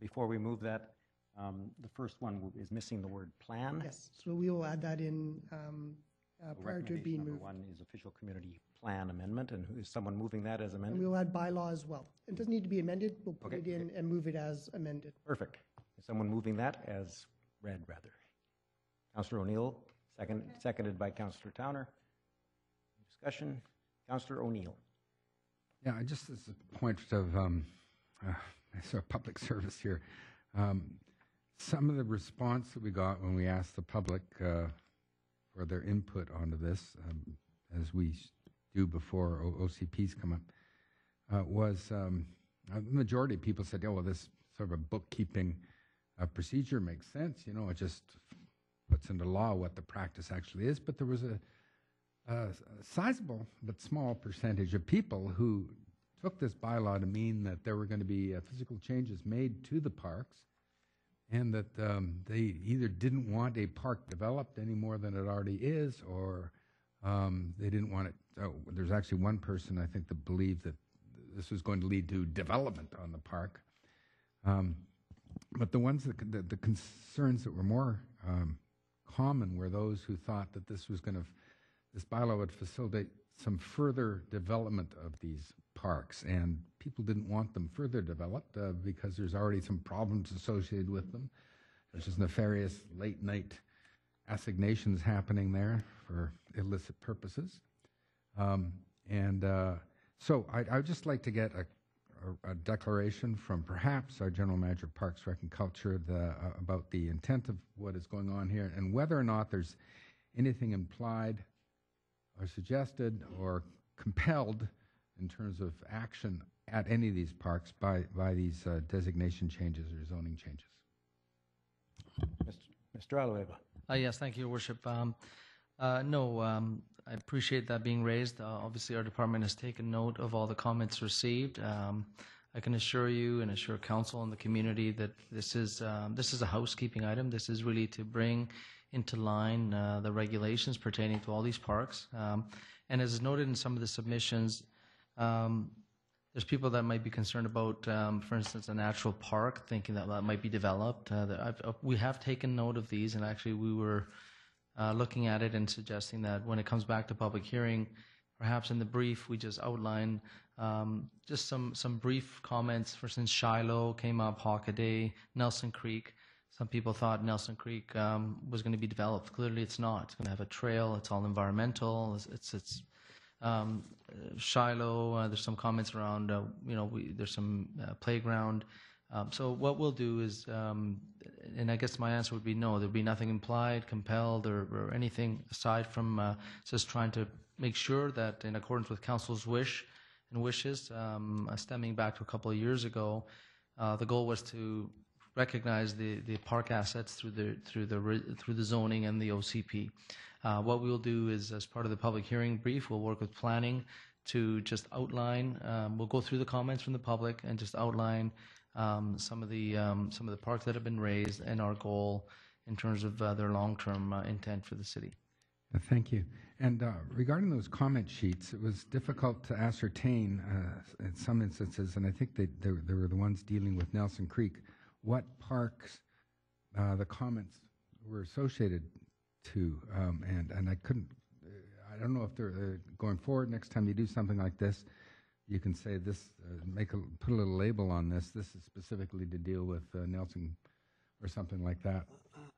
Before we move that, The first one is missing the word plan. Yes, so we will add that in So prior to it being recommendation moved. number 1 is official community plan amendment, and is someone moving that as And amended? we will add bylaw as well. It doesn't need to be amended, we'll put Okay, it in and move it as amended. Perfect. Is someone moving that as read, rather? Councillor O'Neill, seconded by Councillor Towner. Discussion. Councillor O'Neill. Yeah, just as a point of sort of public service here, some of the response that we got when we asked the public for their input onto this, as we do before OCPs come up, was the majority of people said, "Oh, well, this sort of a bookkeeping procedure makes sense. You know, it just puts into law what the practice actually is." But there was a sizable but small percentage of people who took this bylaw to mean that there were going to be physical changes made to the parks, and that they either didn't want a park developed any more than it already is, or they didn't want it. There's actually one person, I think, that believed that this was going to lead to development on the park. But the ones that the concerns that were more common were those who thought that this bylaw would facilitate some further development of these parks, and people didn't want them further developed because there's already some problems associated with them. There's just nefarious late-night assignations happening there for illicit purposes. So I would just like to get a declaration from perhaps our General Manager of Parks, Rec and Culture about the intent of what is going on here, and whether or not there's anything implied or suggested or compelled in terms of action at any of these parks by these designation changes or zoning changes. Mr. Alueva. Yes, thank you, Your Worship. I appreciate that being raised. Obviously, our department has taken note of all the comments received. I can assure you and assure council and the community that this is a housekeeping item. This is really to bring into line the regulations pertaining to all these parks. And as noted in some of the submissions, there's people that might be concerned about, for instance, a natural park, thinking that might be developed. We have taken note of these, and actually we were looking at it and suggesting that when it comes back to public hearing, perhaps in the brief we just outline just some brief comments. For instance, Shiloh came up, Hockaday, Nelson Creek. Some people thought Nelson Creek was going to be developed. Clearly, it's not. It's going to have a trail. It's all environmental. It's Shiloh. There's some comments around. There's some playground. So what we'll do is, and I guess my answer would be no. There'll be nothing implied, compelled, or anything aside from just trying to make sure that, in accordance with council's wishes, stemming back to a couple of years ago, the goal was to recognize the park assets through the zoning and the OCP. What we will do is, as part of the public hearing brief, we'll work with planning to just outline. We'll go through the comments from the public and just outline some of the parks that have been raised and our goal in terms of their long-term intent for the city. Thank you. And regarding those comment sheets, it was difficult to ascertain in some instances, and I think they were the ones dealing with Nelson Creek, what parks the comments were associated to, and I couldn't. I don't know if they're going forward. Next time you do something like this, you can say this, put a little label on this. This is specifically to deal with Nelson, or something like that.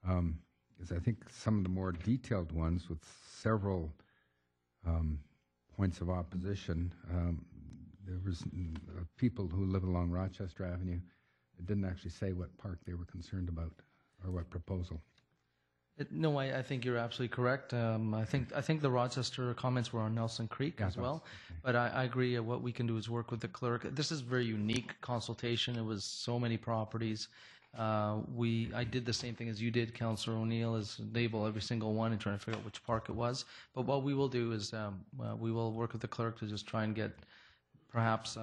Because I think some of the more detailed ones with several points of opposition, there was people who live along Rochester Avenue that didn't actually say what park they were concerned about or what proposal. No, I think you're absolutely correct. I think the Rochester comments were on Nelson Creek as well. Okay. But I agree. What we can do is work with the clerk. This is very unique consultation. It was so many properties. I did the same thing as you did, Councillor O'Neill, is label every single one and trying to figure out which park it was. But what we will do is we will work with the clerk to just try and get perhaps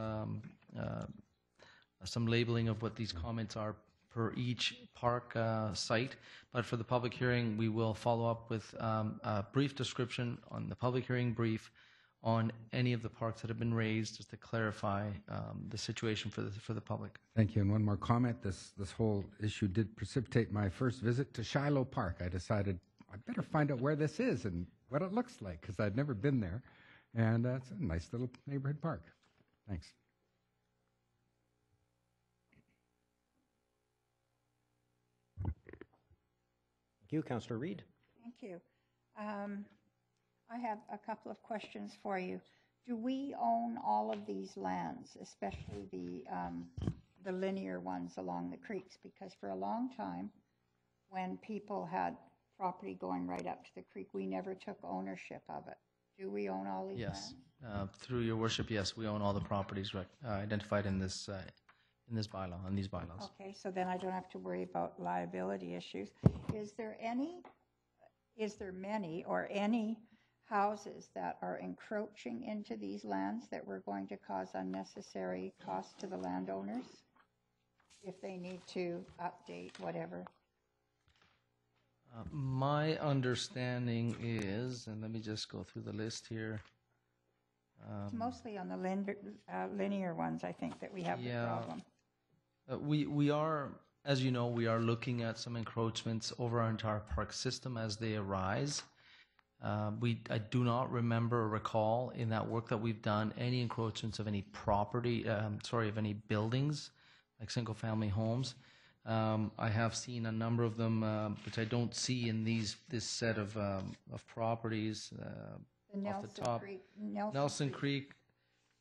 some labeling of what these comments are per each park site. But for the public hearing, we will follow up with a brief description on the public hearing brief on any of the parks that have been raised, just to clarify the situation for the public. Thank you. And one more comment. This whole issue did precipitate my first visit to Shiloh Park. I decided I better find out where this is and what it looks like, because I'd never been there. And it's a nice little neighborhood park. Thanks. Thank you, Councillor Reid. Thank you. I have a couple of questions for you. Do we own all of these lands, especially the linear ones along the creeks? Because for a long time, when people had property going right up to the creek, we never took ownership of it. Do we own all these Yes. lands? Through your worship, yes, we own all the properties identified in this bylaw, in these bylaws. Okay, so then I don't have to worry about liability issues. Is there many or any houses that are encroaching into these lands that we're going to cause unnecessary costs to the landowners if they need to update whatever? My understanding is, and let me just go through the list here. It's mostly on the linear ones, I think, that we have the problem. We are, as you know, we are looking at some encroachments over our entire park system as they arise. I do not remember or recall in that work that we've done any encroachments of any property, of any buildings, like single-family homes. I have seen a number of them, which I don't see in this set of properties off the top. Nelson Creek.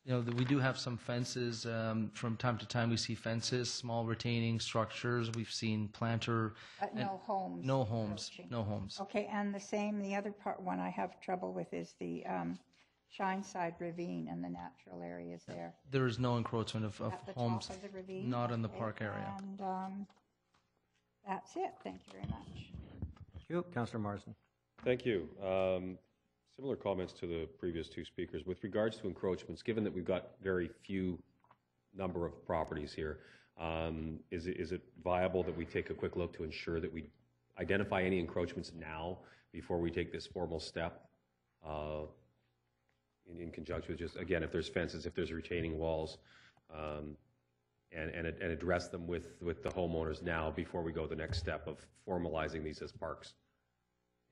You know, we do have some fences. From time to time, we see fences, small retaining structures. We've seen planter. No homes. No homes. Approaching. No homes. Okay, and the other one I have trouble with is the Shineside Ravine and the natural areas there. There is no encroachment of At the homes, top of the ravine? not in the Okay, park area. And that's it. Thank you very much. Thank you, Councillor Marsden. Thank you. Similar comments to the previous two speakers. With regards to encroachments, given that we've got very few number of properties here, is it viable that we take a quick look to ensure that we identify any encroachments now before we take this formal step in conjunction with just, again, if there's fences, if there's retaining walls, and address them with the homeowners now before we go the next step of formalizing these as parks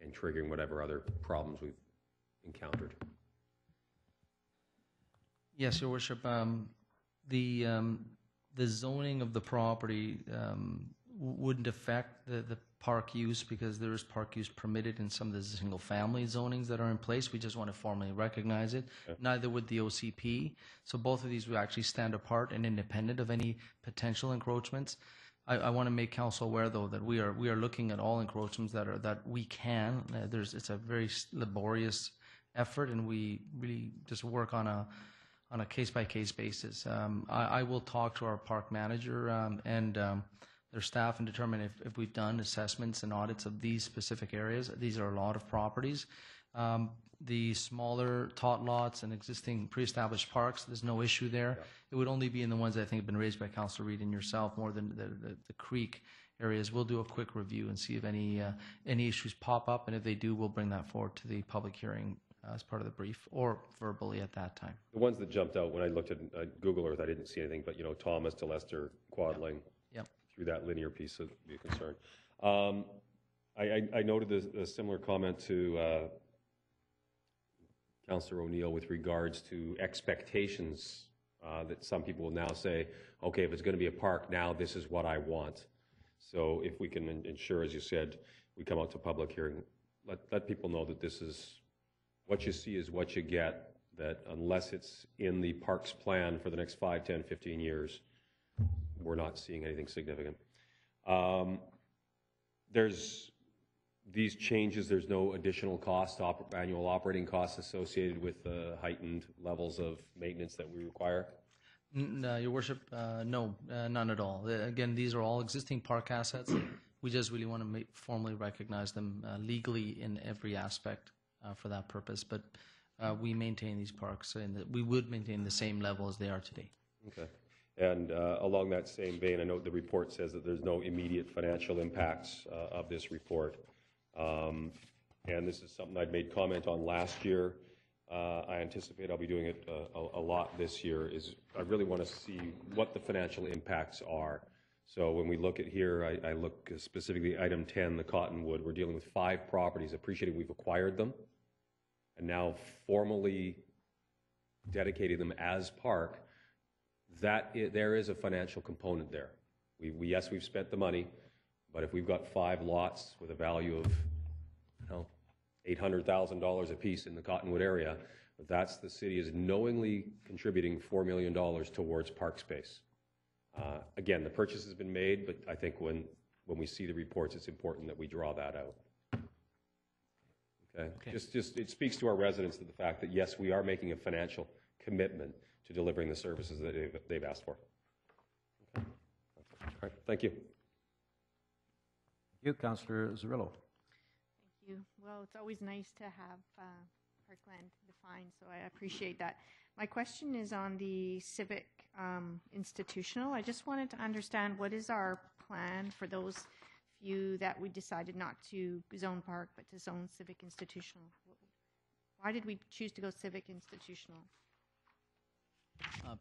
and triggering whatever other problems we've encountered? Yes, Your Worship. The zoning of the property wouldn't affect the park use, because there is park use permitted in some of the single-family zonings that are in place. We just want to formally recognize it. Okay. Neither would the OCP. So both of these would actually stand apart and independent of any potential encroachments. I want to make council aware, though, that we are looking at all encroachments that we can. It's a very laborious effort, and we really just work on a case-by-case basis. I will talk to our park manager and their staff and determine if we've done assessments and audits of these specific areas. These are a lot of properties. The smaller tot lots and existing pre-established parks, there's no issue there. Yeah. It would only be in the ones that I think have been raised by Councillor Reid and yourself, more than the creek areas. We'll do a quick review and see if any issues pop up, and if they do, we'll bring that forward to the public hearing as part of the brief, or verbally at that time. The ones that jumped out when I looked at Google Earth, I didn't see anything, but Thomas to Lester, Quadling, yep. Through that linear piece would be a concern. I noted a similar comment to Councillor O'Neill with regards to expectations that some people will now say, okay, if it's going to be a park, now this is what I want. So if we can ensure, as you said, we come out to public hearing, let people know that this is what you see is what you get, that unless it's in the parks plan for the next 5, 10, 15 years, we're not seeing anything significant. There's these changes, there's no additional cost, annual operating costs associated with the heightened levels of maintenance that we require? No, Your Worship, no, none at all. Again, these are all existing park assets. We just really want to formally recognize them legally in every aspect for that purpose. But we maintain these parks, and we would maintain the same level as they are today. Okay. And along that same vein, I know the report says that there's no immediate financial impacts of this report. And this is something I'd made comment on last year. I anticipate I'll be doing it a lot this year, is I really want to see what the financial impacts are. So when we look at here, I look specifically item 10, the Cottonwood. We're dealing with 5 properties, appreciating we've acquired them, and now formally dedicating them as park. There is a financial component there. Yes, we've spent the money, but if we've got 5 lots with a value of, $800,000 a piece in the Cottonwood area, that's the city is knowingly contributing $4 million towards park space. Again, the purchase has been made, but I think when we see the reports, it's important that we draw that out. Okay. Just it speaks to our residents to the fact that yes, we are making a financial commitment to delivering the services that they've asked for. Okay. All right. Thank you. Thank you, Councillor Zerillo. Thank you. Well, it's always nice to have parkland defined, so I appreciate that. My question is on the civic institutional. I just wanted to understand what is our plan for those few that we decided not to zone park but to zone civic institutional. Why did we choose to go civic institutional? I'm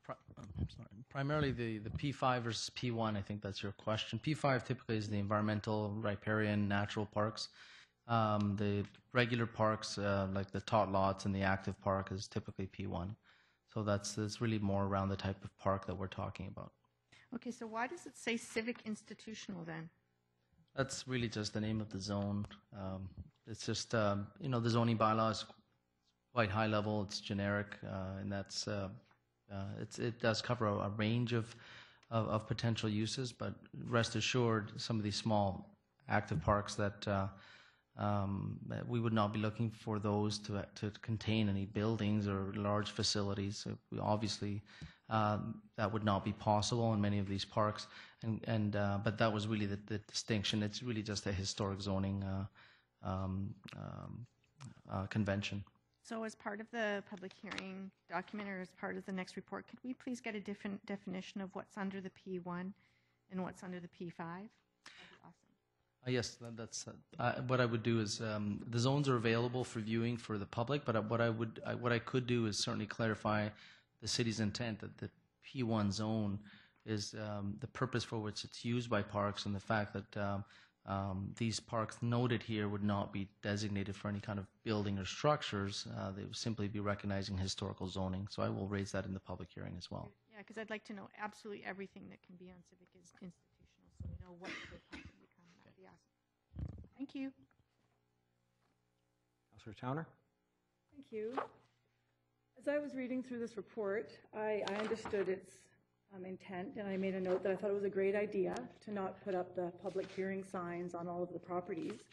sorry. Primarily the P5 versus P1, I think that's your question. P5 typically is the environmental, riparian, natural parks. The regular parks, like the tot lots and the active park, is typically P1. So that's really more around the type of park that we're talking about. Okay, so why does it say civic institutional then? That's really just the name of the zone. It's just, the zoning bylaw is quite high level. It's generic, and that's it does cover a range of potential uses. But rest assured, some of these small active parks that we would not be looking for those to contain any buildings or large facilities. So obviously, that would not be possible in many of these parks. But that was really the distinction. It's really just a historic zoning convention. So as part of the public hearing document or as part of the next report, could we please get a different definition of what's under the P1 and what's under the P5? That'd be awesome. Yes, that's what I would do is the zones are available for viewing for the public, but what I could do is certainly clarify the city's intent that the P1 zone is the purpose for which it's used by parks, and the fact that these parks noted here would not be designated for any kind of building or structures. They would simply be recognizing historical zoning. So I will raise that in the public hearing as well. Yeah, because I'd like to know absolutely everything that can be on civic institutional, so we know what could possibly come. That'd be awesome. Thank you. Councillor Towner? Thank you. As I was reading through this report, I understood its intent, and I made a note that I thought it was a great idea to not put up the public hearing signs on all of the properties,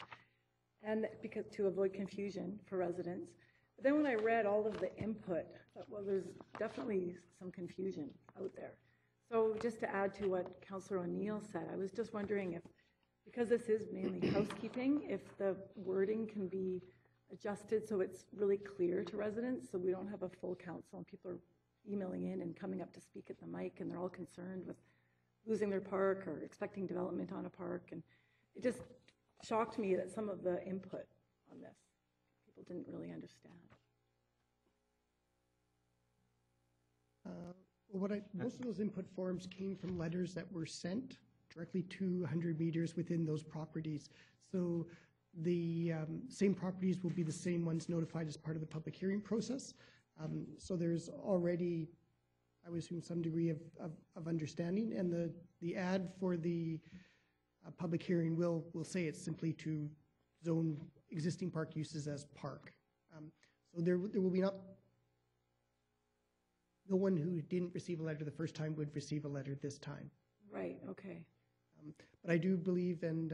and because to avoid confusion for residents. But then when I read all of the input, I thought, well, there's definitely some confusion out there. So just to add to what Councillor O'Neill said, I was just wondering if, because this is mainly housekeeping, if the wording can be adjusted so it's really clear to residents, so we don't have a full council and people are emailing in and coming up to speak at the mic and they're all concerned with losing their park or expecting development on a park. And it just shocked me that some of the input on this, people didn't really understand. Most of those input forms came from letters that were sent directly to 100 meters within those properties. So the same properties will be the same ones notified as part of the public hearing process. So there's already, I would assume, some degree of understanding, and the ad for the public hearing will say it's simply to zone existing park uses as park. So there will be no one who didn't receive a letter the first time would receive a letter this time. Right, okay. But I do believe, and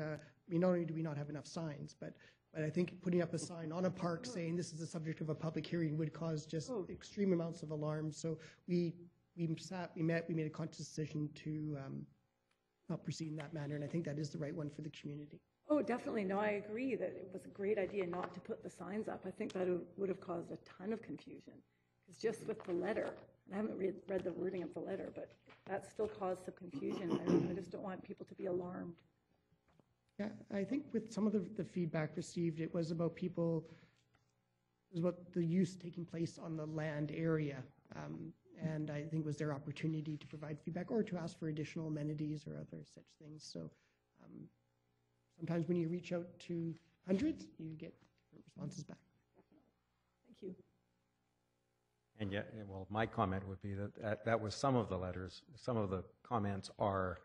not only do we not have enough signs, but I think putting up a sign on a park saying this is the subject of a public hearing would cause just extreme amounts of alarm. So we made a conscious decision to not proceed in that manner, and I think that is the right one for the community. Oh, definitely. No, I agree that it was a great idea not to put the signs up. I think that would have caused a ton of confusion. Because just with the letter, and I haven't read the wording of the letter, but that still caused some confusion. I just don't want people to be alarmed. Yeah, I think with some of the feedback received, it was about people, was about the use taking place on the land area. And I think it was their opportunity to provide feedback or to ask for additional amenities or other such things. So sometimes when you reach out to hundreds, you get different responses back. Thank you. And yet, well, my comment would be that that was some of the letters. Some of the comments are,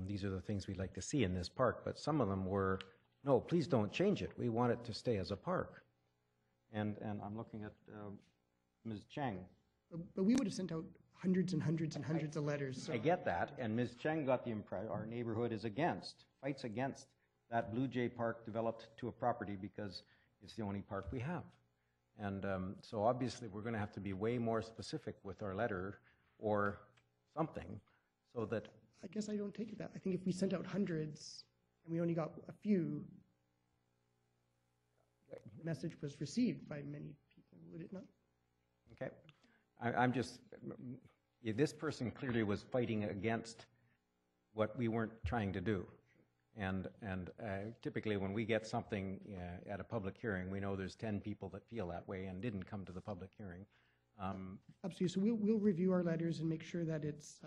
these are the things we'd like to see in this park, but some of them were, no, please don't change it. We want it to stay as a park. And I'm looking at Ms. Chang. But we would have sent out hundreds and hundreds and hundreds of letters. So. I get that, and Ms. Chang got the impression our neighborhood is fights against that Blue Jay Park developed to a property because it's the only park we have. And so obviously we're going to have to be way more specific with our letter or something so that... I guess I don't take it that. I think if we sent out hundreds and we only got a few, the message was received by many people, would it not? Okay. I'm just, this person clearly was fighting against what we weren't trying to do. And typically when we get something at a public hearing, we know there's 10 people that feel that way and didn't come to the public hearing. Absolutely. So we'll review our letters and make sure that it's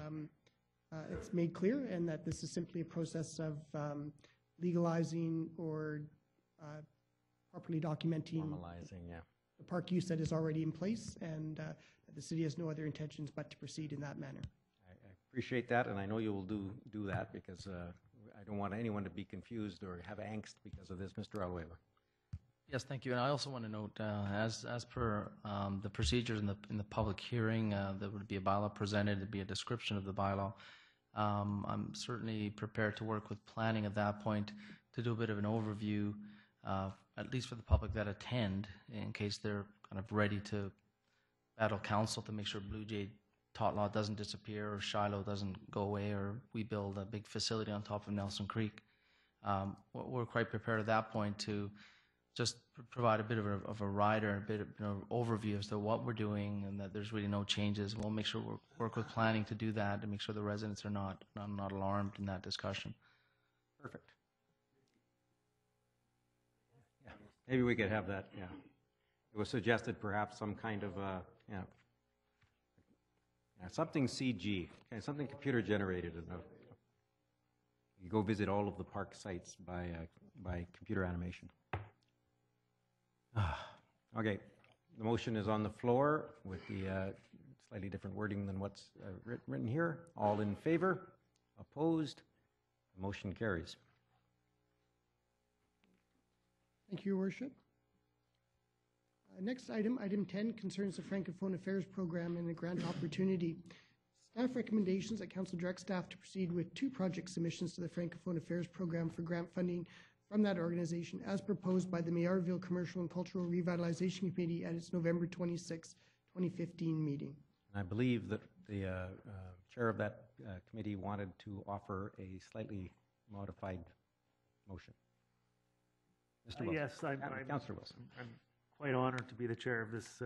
made clear and that this is simply a process of legalizing or properly documenting Formalizing, yeah. the park use that is already in place, and the city has no other intentions but to proceed in that manner. I appreciate that, and I know you will do that because I don't want anyone to be confused or have angst because of this. Mr. Alweber. Yes, thank you. And I also want to note, as per the procedures in the public hearing, there would be a bylaw presented. There'd be a description of the bylaw. I'm certainly prepared to work with planning at that point to do a bit of an overview, at least for the public that attend, in case they're kind of ready to battle council to make sure Blue Jay tot lot doesn't disappear or Shiloh doesn't go away or we build a big facility on top of Nelson Creek. We're quite prepared at that point to just provide a bit of a rider, a bit of overview as to what we're doing and that there's really no changes. We'll make sure we work with planning to do that to make sure the residents are not alarmed in that discussion. Perfect. Yeah, maybe we could have that, yeah. It was suggested perhaps some kind of, something CG, okay, something computer generated. You go visit all of the park sites by computer animation. Okay, the motion is on the floor with the slightly different wording than what's written here. All in favor? Opposed? The motion carries. Thank you, Your Worship. Next item, item 10, concerns the Francophone Affairs Program and a grant opportunity. Staff recommendations that Council direct staff to proceed with 2 project submissions to the Francophone Affairs Program for grant funding from that organization as proposed by the Maillardville Commercial and Cultural Revitalization Committee at its November 26, 2015 meeting. I believe that the chair of that committee wanted to offer a slightly modified motion. Mr. Wilson. Yes, Councillor Wilson. I'm quite honored to be the chair of this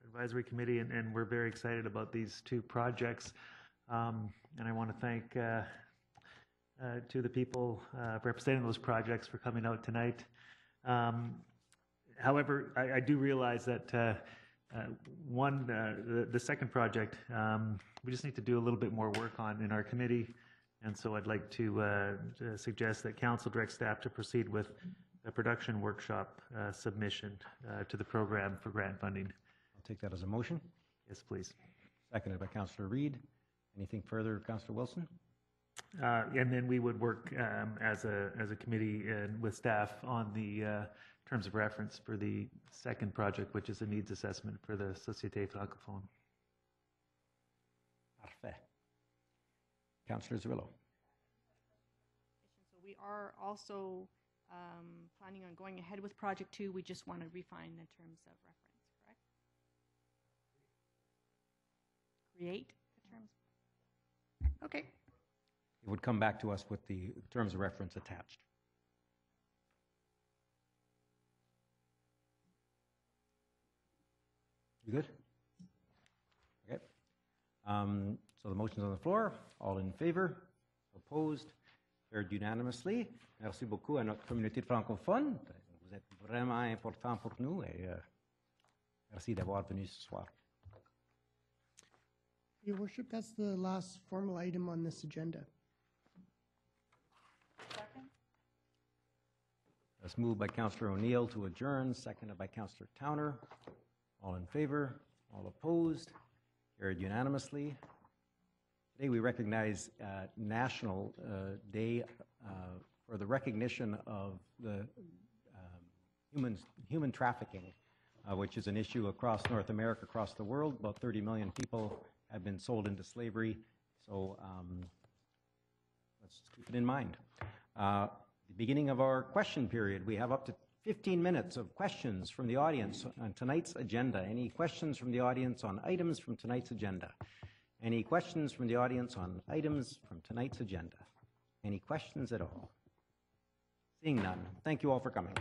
advisory committee, and we're very excited about these 2 projects. And I want to thank to the people representing those projects for coming out tonight. However, I do realize that the second project, we just need to do a little bit more work on in our committee, and so I'd like to suggest that Council direct staff to proceed with a production workshop submission to the program for grant funding. I'll take that as a motion. Yes, please. Seconded by Councillor Reid. Anything further, Councillor Wilson? And then we would work as a committee and with staff on the terms of reference for the second project, which is a needs assessment for the Société Francophone. Parfait. Councillor Zerillo. So we are also planning on going ahead with Project 2. We just want to refine the terms of reference, correct? Create the terms. Okay. It would come back to us with the terms of reference attached. You good? Okay. So the motion's on the floor. All in favor? Opposed? Carried unanimously. Merci beaucoup à notre communauté francophone. Vous êtes vraiment important pour nous et merci d'avoir venu ce soir. Your Worship, that's the last formal item on this agenda. That's moved by Councillor O'Neill to adjourn, seconded by Councillor Towner. All in favor? All opposed? Carried unanimously. Today we recognize National Day for the recognition of the human trafficking, which is an issue across North America, across the world. About 30 million people have been sold into slavery, so let's keep it in mind. The beginning of our question period, we have up to 15 minutes of questions from the audience on tonight's agenda. Any questions from the audience on items from tonight's agenda? Any questions from the audience on items from tonight's agenda? Any questions at all? Seeing none, thank you all for coming.